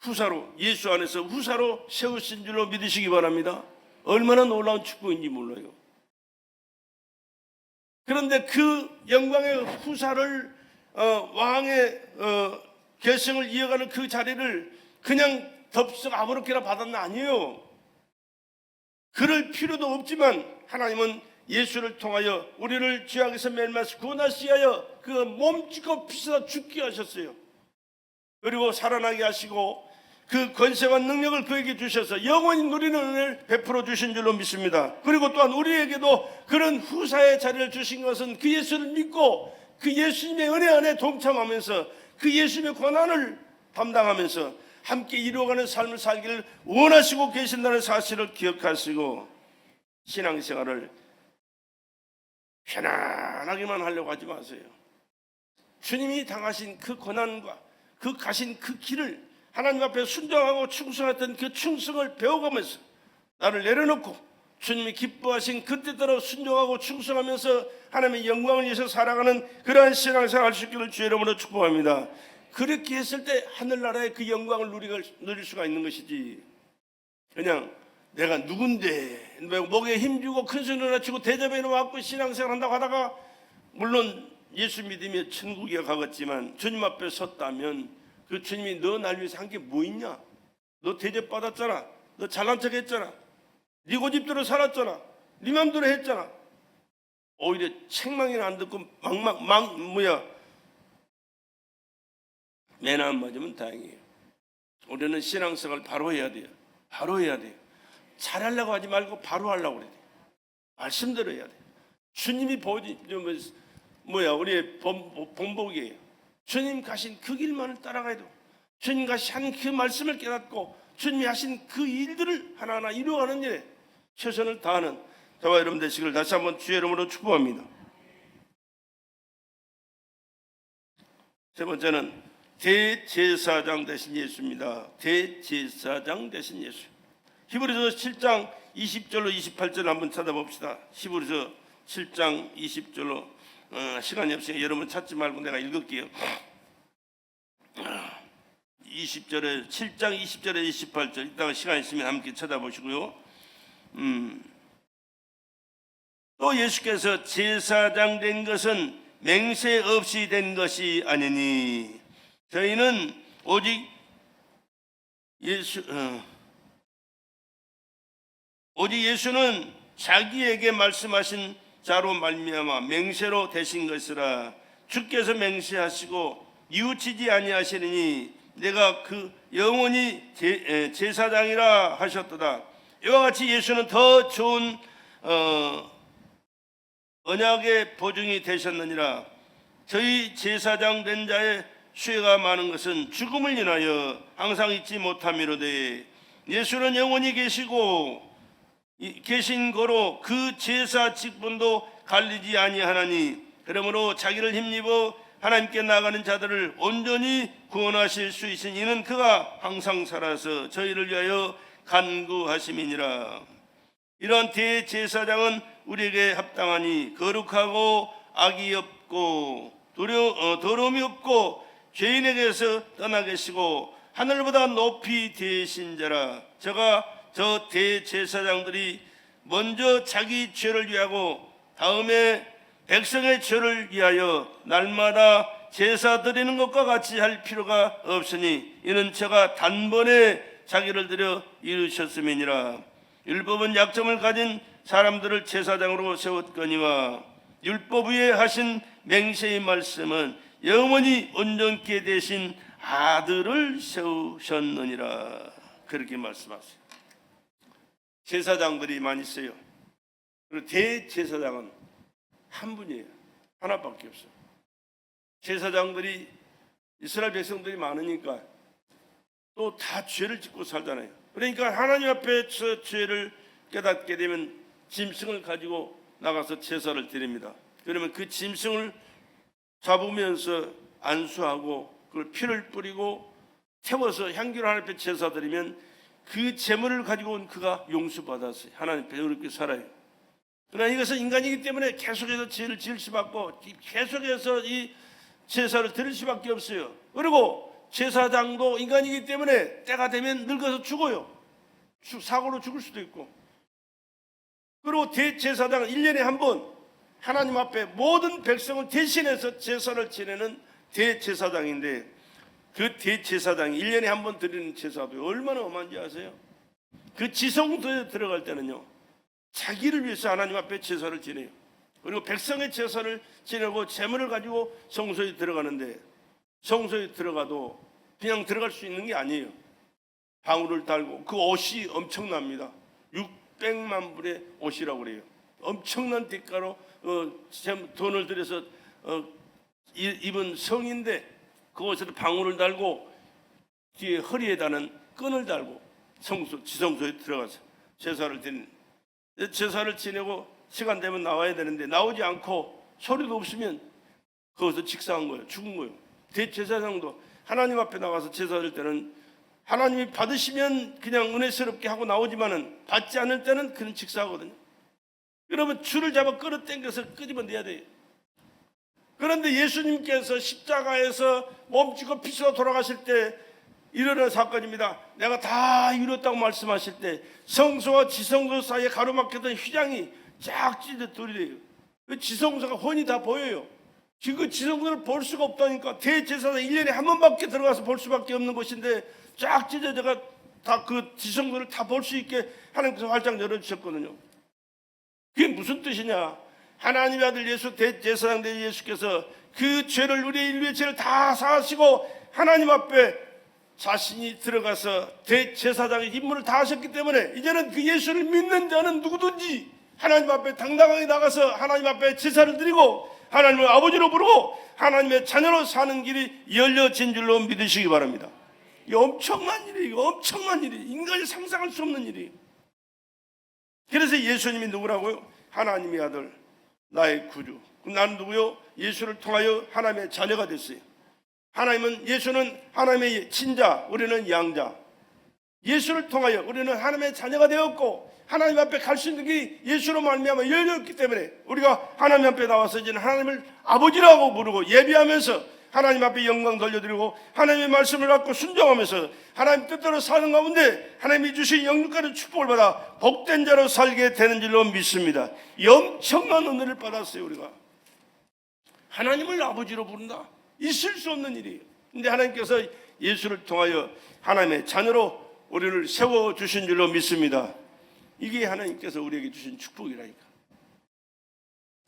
후사로 예수 안에서 후사로 세우신 줄로 믿으시기 바랍니다. 얼마나 놀라운 축복인지 몰라요. 그런데 그 영광의 후사를 왕의 계승을 이어가는 그 자리를 그냥 덥석 아무렇게나 받았나 아니에요. 그럴 필요도 없지만 하나님은 예수를 통하여 우리를 죄악에서 멸망해서 구원하시기 위하여 그 몸짓고 피서다 죽게 하셨어요. 그리고 살아나게 하시고 그 권세와 능력을 그에게 주셔서 영원히 누리는 은혜를 베풀어 주신 줄로 믿습니다. 그리고 또한 우리에게도 그런 후사의 자리를 주신 것은 그 예수를 믿고 그 예수님의 은혜 안에 동참하면서 그 예수님의 고난을 담당하면서 함께 이루어가는 삶을 살기를 원하시고 계신다는 사실을 기억하시고 신앙생활을 편안하게만 하려고 하지 마세요. 주님이 당하신 그 고난과 그 가신 그 길을 하나님 앞에 순종하고 충성했던 그 충성을 배워가면서 나를 내려놓고 주님이 기뻐하신 그 뜻대로 순종하고 충성하면서 하나님의 영광을 위해서 살아가는 그러한 신앙생활 할 수 있기를 주의 이름으로 축복합니다. 그렇게 했을 때 하늘나라의 그 영광을 누릴 수가 있는 것이지, 그냥 내가 누군데 목에 힘주고 큰 소리나 치고 대접에 놓고 신앙생활 한다고 하다가 물론 예수 믿으며 천국에 가겠지만 주님 앞에 섰다면 그 주님이 너 날 위해서 한 게 뭐 있냐? 너 대접받았잖아. 너 잘난 척 했잖아. 네 고집대로 살았잖아. 네 맘대로 했잖아. 오히려 책망이나 안 듣고 매나 안 맞으면 다행이에요. 우리는 신앙생활 바로 해야 돼요. 바로 해야 돼요. 잘하려고 하지 말고 바로 하려고 그래야 돼요. 말씀대로 해야 돼요. 주님이 우리의 본복이에요. 주님 가신 그 길만을 따라가야 돼요. 주님 가신 그 말씀을 깨닫고 주님이 하신 그 일들을 하나하나 이루어가는 일에 최선을 다하는 저와 여러분 되시기를 다시 한번 주의 이름으로 축복합니다. 세 번째는 대제사장 되신 예수입니다. 대제사장 되신 예수. 히브리서 7장 20절로 28절 한번 찾아봅시다. 히브리서 7장 20절로 시간이 없으니까 여러분 찾지 말고 내가 읽을게요. 20절에 7장 20절에 28절 이따가 시간 있으면 함께 찾아보시고요. 또 예수께서 제사장 된 것은 맹세 없이 된 것이 아니니 저희는 오직 예수는 자기에게 말씀하신 자로 말미암아 맹세로 되신 것이라. 주께서 맹세하시고 뉘우치지 아니하시느니 내가 그 영원히 제사장이라 하셨도다. 이와 같이 예수는 더 좋은 언약의 보증이 되셨느니라. 저희 제사장 된 자의 수혜가 많은 것은 죽음을 인하여 항상 잊지 못함이로되 예수는 영원히 계신 거로 그 제사 직분도 갈리지 아니하나니 그러므로 자기를 힘입어 하나님께 나아가는 자들을 온전히 구원하실 수 있으니 이는 그가 항상 살아서 저희를 위하여 간구하심이니라. 이런 대제사장은 우리에게 합당하니 거룩하고 악이 없고 더러움이 없고 죄인에게서 떠나 계시고 하늘보다 높이 되신 자라. 저 대제사장들이 먼저 자기 죄를 위하고 다음에 백성의 죄를 위하여 날마다 제사 드리는 것과 같이 할 필요가 없으니 이는 저가 단번에 자기를 들여 이루셨음이니라. 율법은 약점을 가진 사람들을 제사장으로 세웠거니와 율법 위에 하신 맹세의 말씀은 영원히 온전케 되신 아들을 세우셨느니라. 그렇게 말씀하세요. 제사장들이 많이 있어요. 그리고 대제사장은 한 분이에요. 하나밖에 없어요. 제사장들이 이스라엘 백성들이 많으니까 또 다 죄를 짓고 살잖아요. 그러니까 하나님 앞에서 죄를 깨닫게 되면 짐승을 가지고 나가서 제사를 드립니다. 그러면 그 짐승을 잡으면서 안수하고 그걸 피를 뿌리고 태워서 향기로 하나님 앞에 제사 드리면 그 제물을 가지고 온 그가 용서받았어요. 하나님 앞에 의롭게 살아요. 그러나 이것은 인간이기 때문에 계속해서 죄를 지을 수밖에 없고 계속해서 이 제사를 드릴 수밖에 없어요. 그리고 제사장도 인간이기 때문에 때가 되면 늙어서 죽어요. 사고로 죽을 수도 있고. 그리고 대제사장은 1년에 한 번 하나님 앞에 모든 백성을 대신해서 제사를 지내는 대제사장인데 그 대제사장이 1년에 한 번 드리는 제사도 얼마나 엄한지 아세요? 그 지성소에 들어갈 때는요 자기를 위해서 하나님 앞에 제사를 지내요. 그리고 백성의 제사를 지내고 제물을 가지고 성소에 들어가는데 성소에 들어가도 그냥 들어갈 수 있는 게 아니에요. 방울을 달고 그 옷이 엄청납니다. 600만 불의 옷이라고 그래요. 엄청난 대가로 돈을 들여서 입은 성인데 그곳에도 방울을 달고 뒤에 허리에다는 끈을 달고 지성소에 들어가서 제사를 드리는, 제사를 지내고 시간 되면 나와야 되는데 나오지 않고 소리도 없으면 거기서 직사한 거예요. 죽은 거예요. 대제사장도 하나님 앞에 나가서 제사를 때는 하나님이 받으시면 그냥 은혜스럽게 하고 나오지만은 받지 않을 때는 그는 직사하거든요. 그러면 줄을 잡아 끌어당겨서 끄집어내야 돼요. 그런데 예수님께서 십자가에서 몸지고 피로 돌아가실 때 일어난 사건입니다. 내가 다 이뤘다고 말씀하실 때 성소와 지성소 사이에 가로막혔던 휘장이 쫙 찢어 들이래요. 그 지성소가 훤히 다 보여요. 지금 그 지성소를 볼 수가 없다니까. 대제사장 1년에 한 번밖에 들어가서 볼 수밖에 없는 곳인데 쫙 찢어져가 다 그 지성소를 다 볼 수 있게 하나님께서 활짝 열어주셨거든요. 그게 무슨 뜻이냐? 하나님의 아들 예수 대제사장 된 예수께서 그 죄를, 우리의 인류의 죄를 다 사하시고 하나님 앞에 자신이 들어가서 대제사장의 임무를 다 하셨기 때문에 이제는 그 예수를 믿는 자는 누구든지 하나님 앞에 당당하게 나가서 하나님 앞에 제사를 드리고 하나님을 아버지로 부르고 하나님의 자녀로 사는 길이 열려진 줄로 믿으시기 바랍니다. 이 엄청난 일이에요. 엄청난 일이에요. 인간이 상상할 수 없는 일이에요. 그래서 예수님이 누구라고요? 하나님의 아들, 나의 구주. 그럼 나는 누구요? 예수를 통하여 하나님의 자녀가 됐어요. 예수는 하나님의 친자, 우리는 양자. 예수를 통하여 우리는 하나님의 자녀가 되었고 하나님 앞에 갈 수 있는 게 예수로 말미암아 열렸기 때문에 우리가 하나님 앞에 나와서 이제는 하나님을 아버지라고 부르고 예비하면서 하나님 앞에 영광 돌려드리고 하나님의 말씀을 받고 순종하면서 하나님 뜻대로 사는 가운데 하나님이 주신 영육간의 축복을 받아 복된 자로 살게 되는 줄로 믿습니다. 이 엄청난 은혜를 받았어요. 우리가 하나님을 아버지로 부른다. 있을 수 없는 일이에요. 근데 하나님께서 예수를 통하여 하나님의 자녀로 우리를 세워주신 줄로 믿습니다. 이게 하나님께서 우리에게 주신 축복이라니까.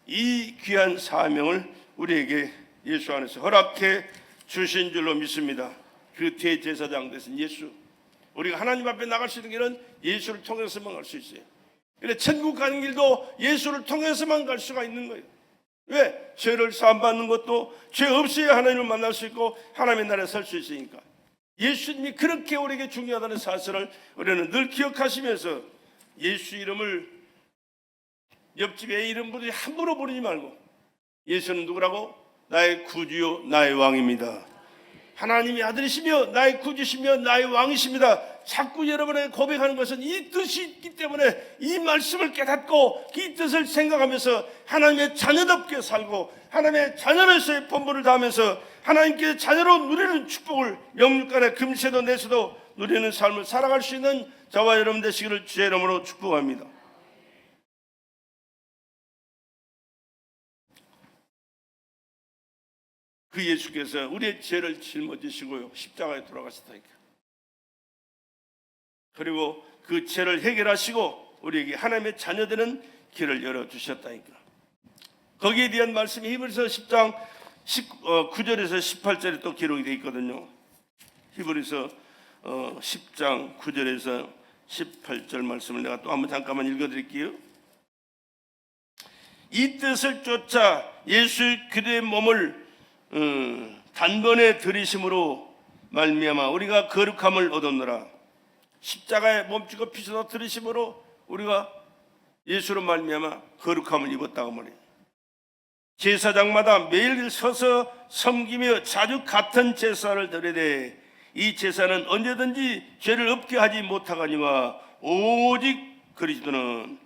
이 귀한 사명을 우리에게 예수 안에서 허락해 주신 줄로 믿습니다. 그 대제사장 되신 예수, 우리가 하나님 앞에 나갈 수 있는 길은 예수를 통해서만 갈 수 있어요. 그래 천국 가는 길도 예수를 통해서만 갈 수가 있는 거예요. 왜? 죄를 사함받는 것도 죄 없어야 하나님을 만날 수 있고 하나님의 나라에 설 수 있으니까. 예수님이 그렇게 우리에게 중요하다는 사실을 우리는 늘 기억하시면서 예수 이름을 옆집에 이름 부르지 함부로 부르지 말고 예수는 누구라고? 나의 구주요 나의 왕입니다. 하나님이 아들이시며 나의 구주시며 나의 왕이십니다. 자꾸 여러분에게 고백하는 것은 이 뜻이 있기 때문에 이 말씀을 깨닫고 이 뜻을 생각하면서 하나님의 자녀답게 살고 하나님의 자녀로서의 본분을 다하면서 하나님께 자녀로 누리는 축복을 영육간에 금세도 내세도 누리는 삶을 살아갈 수 있는 저와 여러분 되시기를 주의 이름으로 축복합니다. 그 예수께서 우리의 죄를 짊어지시고요 십자가에 돌아가셨다니까. 그리고 그 죄를 해결하시고 우리에게 하나님의 자녀되는 길을 열어주셨다니까. 거기에 대한 말씀이 히브리서 10장 9절에서 18절에 또 기록이 되어 있거든요. 히브리서 10장 9절에서 18절 말씀을 내가 또 한번 잠깐만 읽어드릴게요. 이 뜻을 쫓아 예수 그리스도의 몸을 단번에 들이심으로 말미암아 우리가 거룩함을 얻었노라. 십자가에 몸지고 피서도 들이심으로 우리가 예수로 말미암아 거룩함을 입었다고 말해요. 제사장마다 매일 서서 섬기며 자주 같은 제사를 드리되 이 제사는 언제든지 죄를 없게 하지 못하거니와 오직 그리스도는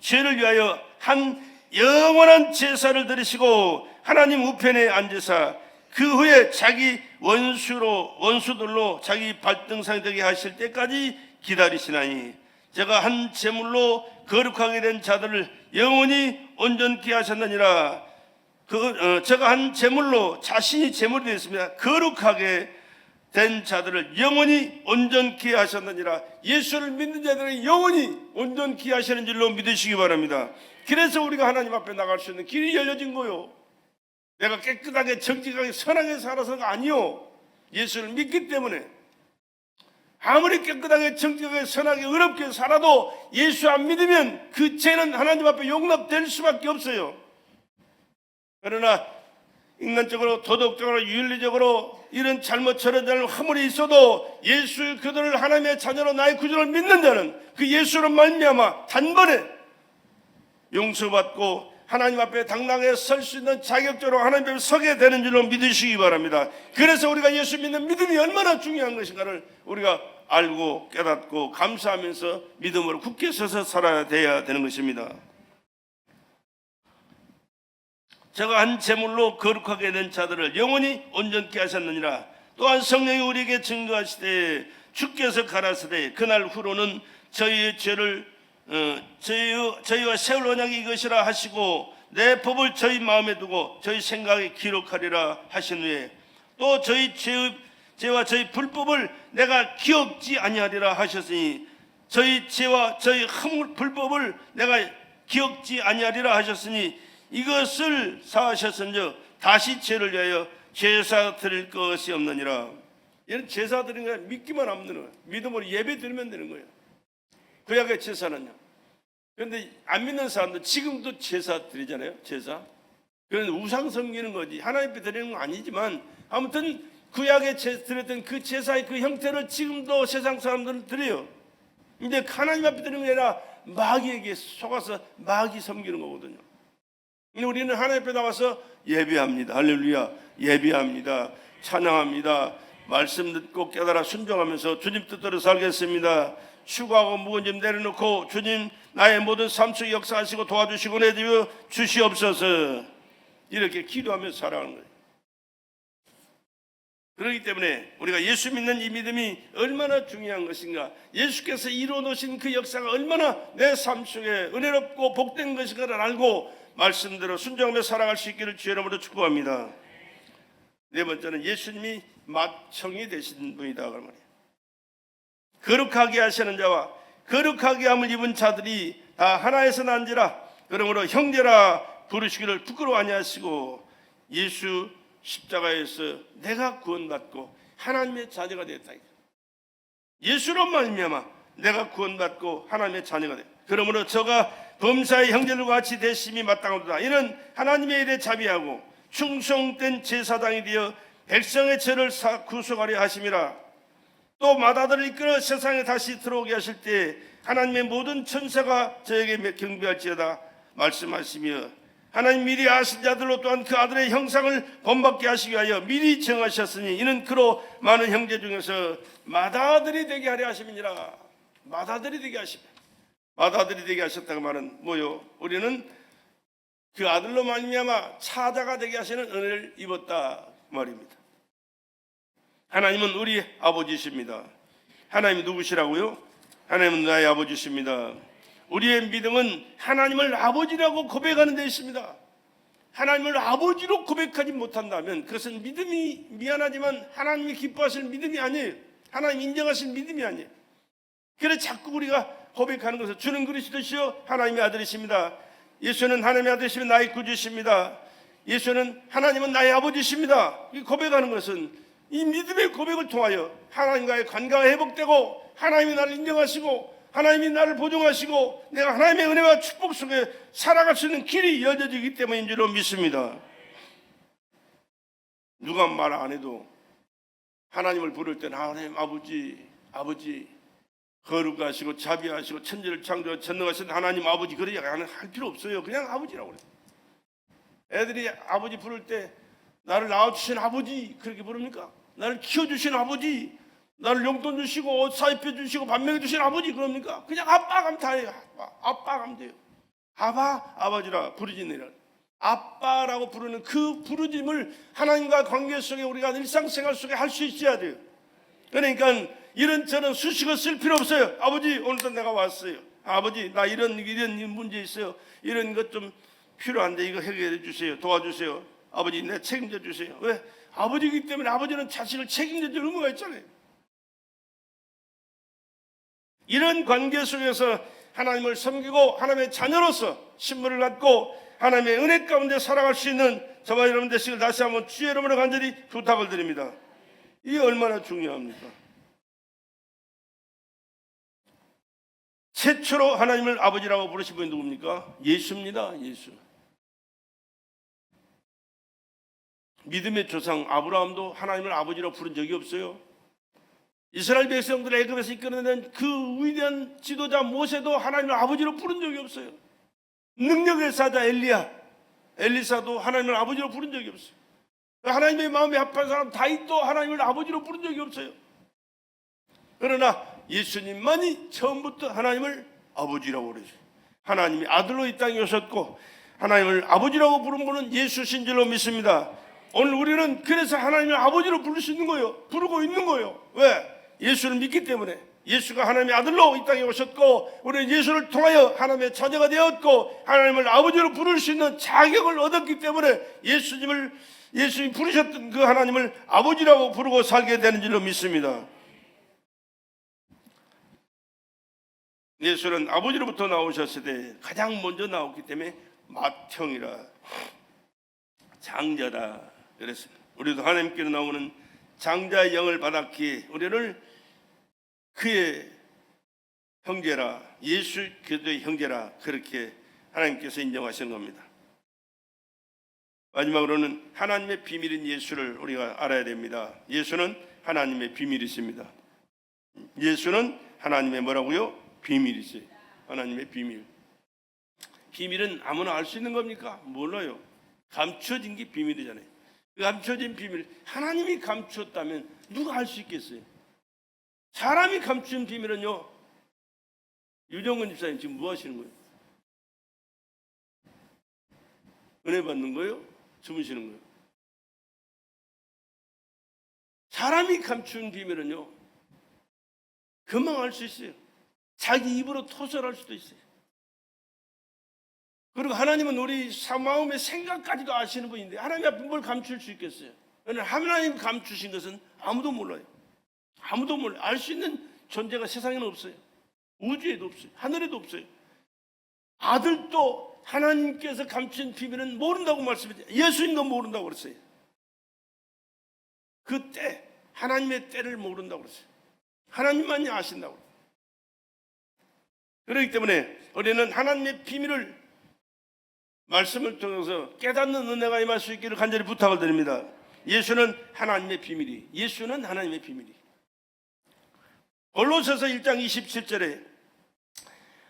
죄를 위하여 한 영원한 제사를 드리시고 하나님 우편에 앉으사 그 후에 자기 원수들로 자기 발등상이 되게 하실 때까지 기다리시나니 제가 한 제물로 거룩하게 된 자들을 영원히 온전케 하셨느니라. 제가 한 제물로 자신이 제물이 되었습니다. 거룩하게 된 자들을 영원히 온전케 하셨느니라. 예수를 믿는 자들은 영원히 온전케 하시는 줄로 믿으시기 바랍니다. 그래서 우리가 하나님 앞에 나갈 수 있는 길이 열려진 거요. 내가 깨끗하게 정직하게 선하게 살아서가 아니요. 예수를 믿기 때문에 아무리 깨끗하게 정직하게 선하게 의롭게 살아도 예수 안 믿으면 그 죄는 하나님 앞에 용납될 수밖에 없어요. 그러나 인간적으로, 도덕적으로, 윤리적으로 이런 잘못 처리되는 허물이 있어도 예수 그들을 하나님의 자녀로 나의 구주를 믿는 자는 그 예수로 말미암아 단번에 용서받고 하나님 앞에 당당하게 설 수 있는 자격적으로 하나님 앞에 서게 되는 줄로 믿으시기 바랍니다. 그래서 우리가 예수 믿는 믿음이 얼마나 중요한 것인가를 우리가 알고 깨닫고 감사하면서 믿음으로 굳게 서서 살아야 돼야 되는 것입니다. 제가 한 제물로 거룩하게 된 자들을 영원히 온전케 하셨느니라. 또한 성령이 우리에게 증거하시되 주께서 가라사대 그날 후로는 저희의 죄를 저희와 세울 언약이 이것이라 하시고 내 법을 저희 마음에 두고 저희 생각에 기록하리라 하신 후에 또 저희 죄와 저희 불법을 내가 기억지 아니하리라 하셨으니 저희 죄와 저희 불법을 내가 기억지 아니하리라 하셨으니 이것을 사하셨은즉 다시 죄를 위하여 제사 드릴 것이 없느니라. 이런 제사 드리는 거 믿기만 하면 되는 거예요. 믿음으로 예배 드리면 되는 거예요. 구약의 제사는요. 그런데 안 믿는 사람들 지금도 제사 드리잖아요. 제사. 그건 우상 섬기는 거지 하나님 앞에 드리는 건 아니지만 아무튼 구약에 드렸던 그 제사의 그 형태를 지금도 세상 사람들은 드려요. 근데 하나님 앞에 드리는 게 아니라 마귀에게 속아서 마귀 섬기는 거거든요. 우리는 하나님 앞에 나와서 예배합니다. 할렐루야. 예배합니다. 찬양합니다. 말씀 듣고 깨달아 순종하면서 주님 뜻대로 살겠습니다. 수고하고 무거운 짐 내려놓고 주님 나의 모든 삶 속에 역사하시고 도와주시고 내주여 주시옵소서. 이렇게 기도하면서 살아가는 거예요. 그렇기 때문에 우리가 예수 믿는 이 믿음이 얼마나 중요한 것인가, 예수께서 이루어놓으신 그 역사가 얼마나 내 삶 속에 은혜롭고 복된 것인가를 알고 말씀대로 순종하며 살아갈 수 있기를 주의 이름으로 축복합니다. 네 번째는 예수님이 맏형이 되신 분이다. 그 말이에요. 거룩하게 하시는 자와 거룩하게 함을 입은 자들이 다 하나에서 난지라. 그러므로 형제라 부르시기를 부끄러워 아니하시고 예수 십자가에서 내가 구원받고 하나님의 자녀가 되었다. 예수로 말미암아 내가 구원받고 하나님의 자녀가 되었다. 그러므로 저가 범사의 형제들과 같이 되심이 마땅하도다. 이는 하나님의 일에 자비하고 충성된 제사장이 되어 백성의 죄를 구속하려 하심이라. 또 마다들을 이끌어 세상에 다시 들어오게 하실 때 하나님의 모든 천사가 저에게 경배할지어다 말씀하시며 하나님 미리 아신 자들로 또한 그 아들의 형상을 본받게 하시기 위하여 미리 정하셨으니 이는 그로 많은 형제 중에서 맏아들이 되게 하려 하심이니라. 맏아들이 되게 하심. 맏아들이 되게 하셨다고 말은 뭐요? 우리는 그 아들로 말미암아 차자가 되게 하시는 은혜를 입었다 말입니다. 하나님은 우리 아버지십니다. 하나님이 누구시라고요? 하나님은 나의 아버지십니다. 우리의 믿음은 하나님을 아버지라고 고백하는 데 있습니다. 하나님을 아버지로 고백하지 못한다면 그것은 믿음이 미안하지만 하나님이 기뻐하실 믿음이 아니에요. 하나님 인정하실 믿음이 아니에요. 그래서 자꾸 우리가 고백하는 것은 주는 그리스도시요 하나님의 아들이십니다. 예수는 하나님의 아들이시며 나의 구주십니다. 예수는 하나님은 나의 아버지십니다. 이 고백하는 것은 이 믿음의 고백을 통하여 하나님과의 관계가 회복되고 하나님이 나를 인정하시고 하나님이 나를 보존하시고 내가 하나님의 은혜와 축복 속에 살아갈 수 있는 길이 열려지기 때문인 줄로 믿습니다. 누가 말 안 해도 하나님을 부를 때는 하나님 아버지 거룩하시고 자비하시고 천지를 창조하고 전능하신 하나님 아버지 그래 할 필요 없어요. 그냥 아버지라고 그래요. 애들이 아버지 부를 때 나를 낳아주신 아버지 그렇게 부릅니까? 나를 키워주신 아버지, 나를 용돈 주시고 옷 사입혀 주시고 밥 먹여 주신 아버지 그럽니까? 그냥 아빠 가면 다예요. 아빠 가면 돼요. 아버지라 부르짖느니라. 아빠라고 부르는 그 부르짐을 하나님과 관계 속에 우리가 일상생활 속에 할 수 있어야 돼요. 그러니까 이런저런 수식어 쓸 필요 없어요. 아버지 오늘도 내가 왔어요. 아버지 나 이런 문제 있어요. 이런 것 좀 필요한데 이거 해결해 주세요. 도와주세요. 아버지 내 책임져 주세요. 왜? 아버지이기 때문에 아버지는 자식을 책임져 주는 의무가 있잖아요. 이런 관계 속에서 하나님을 섬기고 하나님의 자녀로서 신분을 갖고 하나님의 은혜 가운데 살아갈 수 있는 저와 여러분 되시길 다시 한번 주의 이름으로 간절히 부탁을 드립니다. 이게 얼마나 중요합니까? 최초로 하나님을 아버지라고 부르신 분이 누굽니까? 예수입니다. 예수. 믿음의 조상 아브라함도 하나님을 아버지로 부른 적이 없어요. 이스라엘 백성들을 애굽에서 이끌어낸 그 위대한 지도자 모세도 하나님을 아버지로 부른 적이 없어요. 능력의 사자 엘리사도 하나님을 아버지로 부른 적이 없어요. 하나님의 마음에 합한 사람 다윗도 하나님을 아버지로 부른 적이 없어요. 그러나 예수님만이 처음부터 하나님을 아버지라고 그러죠. 하나님이 아들로 이 땅에 오셨고 하나님을 아버지라고 부른 분은 예수신 줄로 믿습니다. 오늘 우리는 그래서 하나님을 아버지로 부를 수 있는 거예요. 부르고 있는 거예요. 왜? 예수를 믿기 때문에. 예수가 하나님의 아들로 이 땅에 오셨고 우리는 예수를 통하여 하나님의 자녀가 되었고 하나님을 아버지로 부를 수 있는 자격을 얻었기 때문에 예수님이 부르셨던 그 하나님을 아버지라고 부르고 살게 되는 줄로 믿습니다. 예수는 아버지로부터 나오셨을 때 가장 먼저 나왔기 때문에 맏형이라 장자다 그랬습니다. 우리도 하나님께로 나오는 장자의 영을 받았기에 우리를 그의 형제라, 예수 그리스도의 형제라 그렇게 하나님께서 인정하시는 겁니다. 마지막으로는 하나님의 비밀인 예수를 우리가 알아야 됩니다. 예수는 하나님의 비밀이십니다. 예수는 하나님의 뭐라고요? 비밀이지. 하나님의 비밀. 비밀은 아무나 알 수 있는 겁니까? 몰라요. 감춰진 게 비밀이잖아요. 그 감춰진 비밀, 하나님이 감추었다면 누가 알 수 있겠어요? 사람이 감춘 비밀은요. 유정근 집사님 지금 뭐 하시는 거예요? 은혜 받는 거예요? 주무시는 거예요? 사람이 감춘 비밀은요 금방 알 수 있어요. 자기 입으로 토설할 수도 있어요. 그리고 하나님은 우리 마음의 생각까지도 아시는 분인데 하나님 앞에 뭘 감출 수 있겠어요? 하나님 감추신 것은 아무도 몰라요. 아무도 몰라요. 알 수 있는 존재가 세상에는 없어요. 우주에도 없어요. 하늘에도 없어요. 아들도 하나님께서 감춘 비밀은 모른다고 말씀했어요. 예수님도 모른다고 그랬어요. 그 때, 하나님의 때를 모른다고 그랬어요. 하나님만이 아신다고. 그렇기 때문에 우리는 하나님의 비밀을 말씀을 통해서 깨닫는 은혜가 임할 수 있기를 간절히 부탁을 드립니다. 예수는 하나님의 비밀이. 예수는 하나님의 비밀이. 골로새서 1장 27절에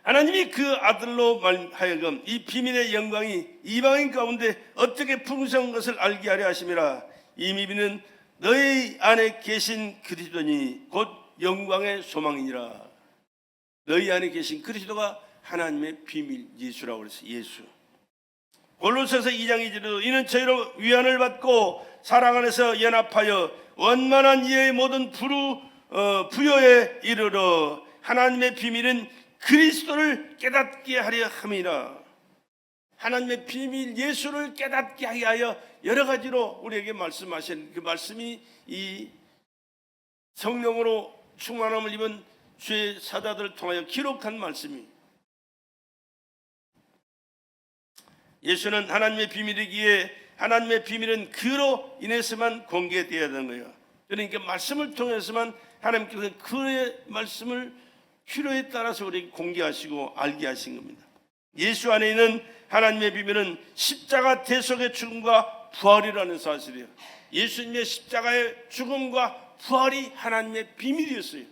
하나님이 그 아들로 하여금 이 비밀의 영광이 이방인 가운데 어떻게 풍성한 것을 알게 하려 하심이라. 이 비밀은 너희 안에 계신 그리스도니 곧 영광의 소망이니라. 너희 안에 계신 그리스도가 하나님의 비밀 예수라고 그랬어요. 예수. 골로새서 2장 2절에도 이는 저희로 위안을 받고 사랑 안에서 연합하여 원만한 이의 모든 부요에 이르러 하나님의 비밀은 그리스도를 깨닫게 하려 함이라. 하나님의 비밀 예수를 깨닫게 하여 여러 가지로 우리에게 말씀하신 그 말씀이 이 성령으로 충만함을 입은 주의 사자들을 통하여 기록한 말씀이. 예수는 하나님의 비밀이기에 하나님의 비밀은 그로 인해서만 공개되어야 되는 거예요. 그러니까 말씀을 통해서만 하나님께서 그의 말씀을 필요에 따라서 우리에게 공개하시고 알게 하신 겁니다. 예수 안에 있는 하나님의 비밀은 십자가 대속의 죽음과 부활이라는 사실이에요. 예수님의 십자가의 죽음과 부활이 하나님의 비밀이었어요.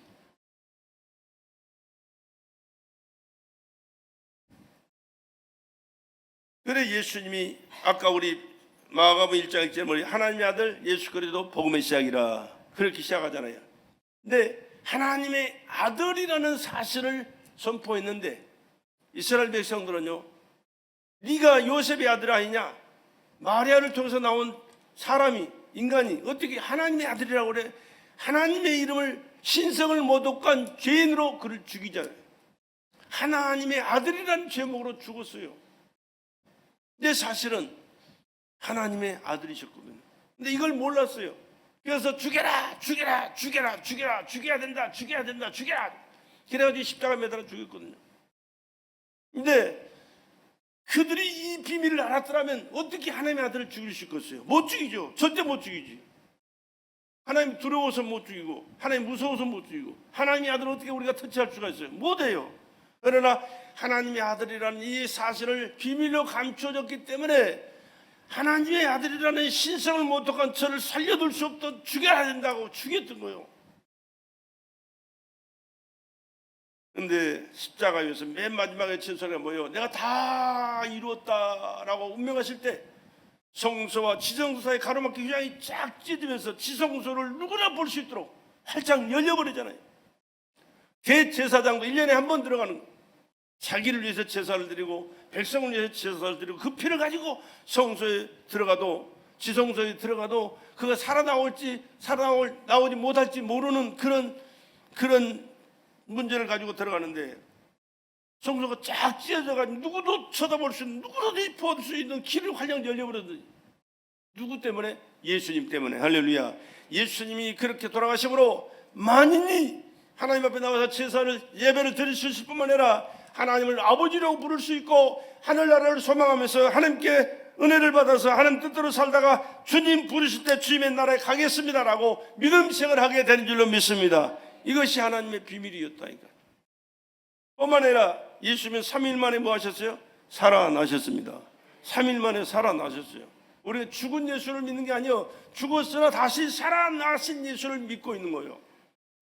그래 예수님이 아까 우리 마가복음 1장 1절에 하나님의 아들 예수 그리스도 복음의 시작이라 그렇게 시작하잖아요. 근데 하나님의 아들이라는 사실을 선포했는데 이스라엘 백성들은요, 네가 요셉의 아들 아니냐? 마리아를 통해서 나온 사람이 인간이 어떻게 하나님의 아들이라고 그래? 하나님의 이름을 신성을 모독한 죄인으로 그를 죽이잖아요. 하나님의 아들이라는 제목으로 죽었어요. 근데 사실은 하나님의 아들이셨거든요. 근데 이걸 몰랐어요. 그래서 죽여라, 죽여라, 죽여라, 죽여라, 죽여야 된다, 죽여야 된다, 죽여라. 그래가지고 십자가 매달아 죽였거든요. 근데 그들이 이 비밀을 알았더라면 어떻게 하나님의 아들을 죽일 수 있겠어요? 못 죽이죠. 절대 못 죽이지. 하나님 두려워서 못 죽이고, 하나님 무서워서 못 죽이고, 하나님의 아들을 어떻게 우리가 터치할 수가 있어요? 못해요. 그러나 하나님의 아들이라는 이 사실을 비밀로 감춰졌기 때문에 하나님의 아들이라는 신성을 모독한 저를 살려둘 수 없던 죽여야 된다고 죽였던 거예요. 근데 십자가 위에서 맨 마지막에 친 소리가 뭐예요? 내가 다 이루었다라고 운명하실 때 성소와 지성소 사이 가로막힌 휘장이 쫙 찢으면서 지성소를 누구나 볼 수 있도록 활짝 열려버리잖아요. 대제사장도 1년에 한 번 들어가는 거예요. 자기를 위해서 제사를 드리고 백성을 위해서 제사를 드리고 그 피를 가지고 성소에 들어가도 지성소에 들어가도 그가 살아나올지 나오지 못할지 모르는 그런 문제를 가지고 들어가는데 성소가 쫙 찢어져가지고 누구도 쳐다볼 수 있는 누구도 볼 수 있는 길을 활짝 열려버렸는데 누구 때문에? 예수님 때문에. 할렐루야. 예수님이 그렇게 돌아가심으로 만인이 하나님 앞에 나와서 제사를 예배를 드릴 수 있을 뿐만 아니라 하나님을 아버지라고 부를 수 있고 하늘나라를 소망하면서 하나님께 은혜를 받아서 하나님 뜻대로 살다가 주님 부르실 때 주님의 나라에 가겠습니다라고 믿음 생활을 하게 되는 줄로 믿습니다. 이것이 하나님의 비밀이었다니까. 뿐만 아니라 예수님은 3일 만에 뭐 하셨어요? 살아나셨습니다. 3일 만에 살아나셨어요. 우리가 죽은 예수를 믿는 게 아니에요. 죽었으나 다시 살아나신 예수를 믿고 있는 거예요.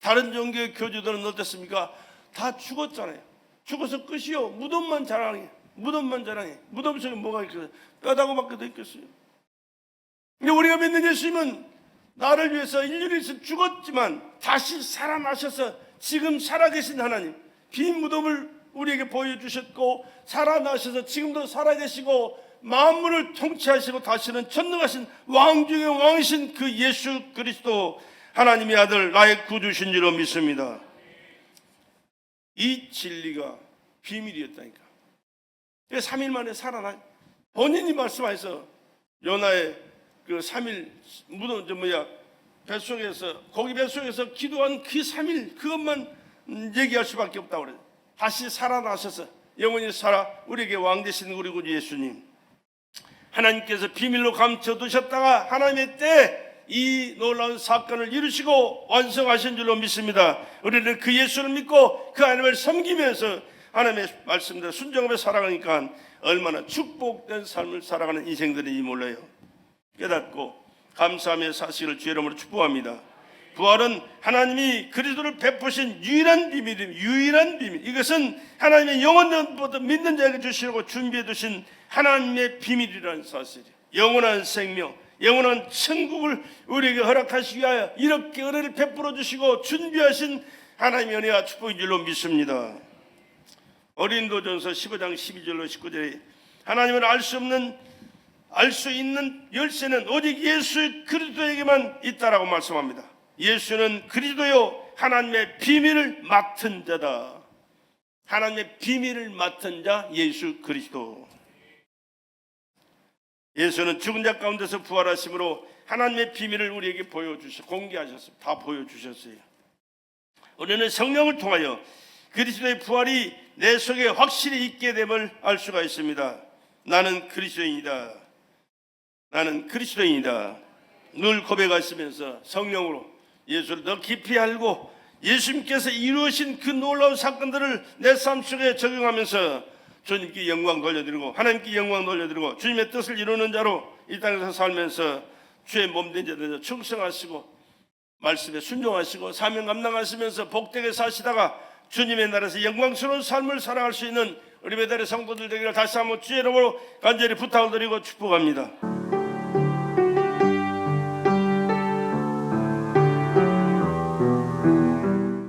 다른 종교의 교주들은 어땠습니까? 다 죽었잖아요. 죽어서 끝이요. 무덤만 자랑해. 무덤 속에 뭐가 있겠어요? 뼈다구밖에 더 있겠어요. 근데 우리가 믿는 예수님은 나를 위해서 인류를 위해서 죽었지만 다시 살아나셔서 지금 살아계신 하나님, 빈 무덤을 우리에게 보여주셨고 살아나셔서 지금도 살아계시고 만물을 통치하시고 다시는 전능하신 왕 중의 왕이신 그 예수 그리스도 하나님의 아들 나의 구주신 줄로 믿습니다. 이 진리가 비밀이었다니까. 3일 만에 살아나. 본인이 말씀하셔서 요나의 그 3일 무덤 뱃속에서 고기 뱃속에서 기도한 그 3일 그것만 얘기할 수밖에 없다고 그래요. 다시 살아나셔서 영원히 살아 우리에게 왕 되신 우리 구주 예수님, 하나님께서 비밀로 감춰두셨다가 하나님의 때 이 놀라운 사건을 이루시고 완성하신 줄로 믿습니다. 우리는 그 예수를 믿고 그 하나님을 섬기면서 하나님의 말씀대로 순종하며 살아가니까 얼마나 축복된 삶을 살아가는 인생들인지 몰라요. 깨닫고 감사하며 사시기를 주의 이름으로 축복합니다. 부활은 하나님이 그리스도를 베푸신 유일한 비밀입니다. 유일한 비밀. 이것은 하나님의 영원부터 믿는 자에게 주시려고 준비해 두신 하나님의 비밀이라는 사실이에요. 영원한 생명, 영원한 천국을 우리에게 허락하시기 위하여 이렇게 은혜를 베풀어 주시고 준비하신 하나님의 은혜와 축복인 줄로 믿습니다. 어린도전서 15장 12절로 19절에 하나님을 알 수 있는 열쇠는 오직 예수 그리스도에게만 있다라고 말씀합니다. 예수는 그리스도요 하나님의 비밀을 맡은 자다. 하나님의 비밀을 맡은 자 예수 그리스도. 예수는 죽은 자 가운데서 부활하심으로 하나님의 비밀을 우리에게 공개하셨어요. 다 보여주셨어요. 우리는 성령을 통하여 그리스도의 부활이 내 속에 확실히 있게 됨을 알 수가 있습니다. 나는 그리스도인이다. 나는 그리스도인이다. 늘 고백하시면서 성령으로 예수를 더 깊이 알고 예수님께서 이루신 그 놀라운 사건들을 내 삶 속에 적용하면서 주님께 영광 돌려드리고 하나님께 영광 돌려드리고 주님의 뜻을 이루는 자로 이 땅에서 살면서 주의 몸된 자들에서 충성하시고 말씀에 순종하시고 사명 감당하시면서 복되게 사시다가 주님의 나라에서 영광스러운 삶을 살아갈 수 있는 우리 배달의 성도들 되기를 다시 한번 주의 이름으로 간절히 부탁을 드리고 축복합니다.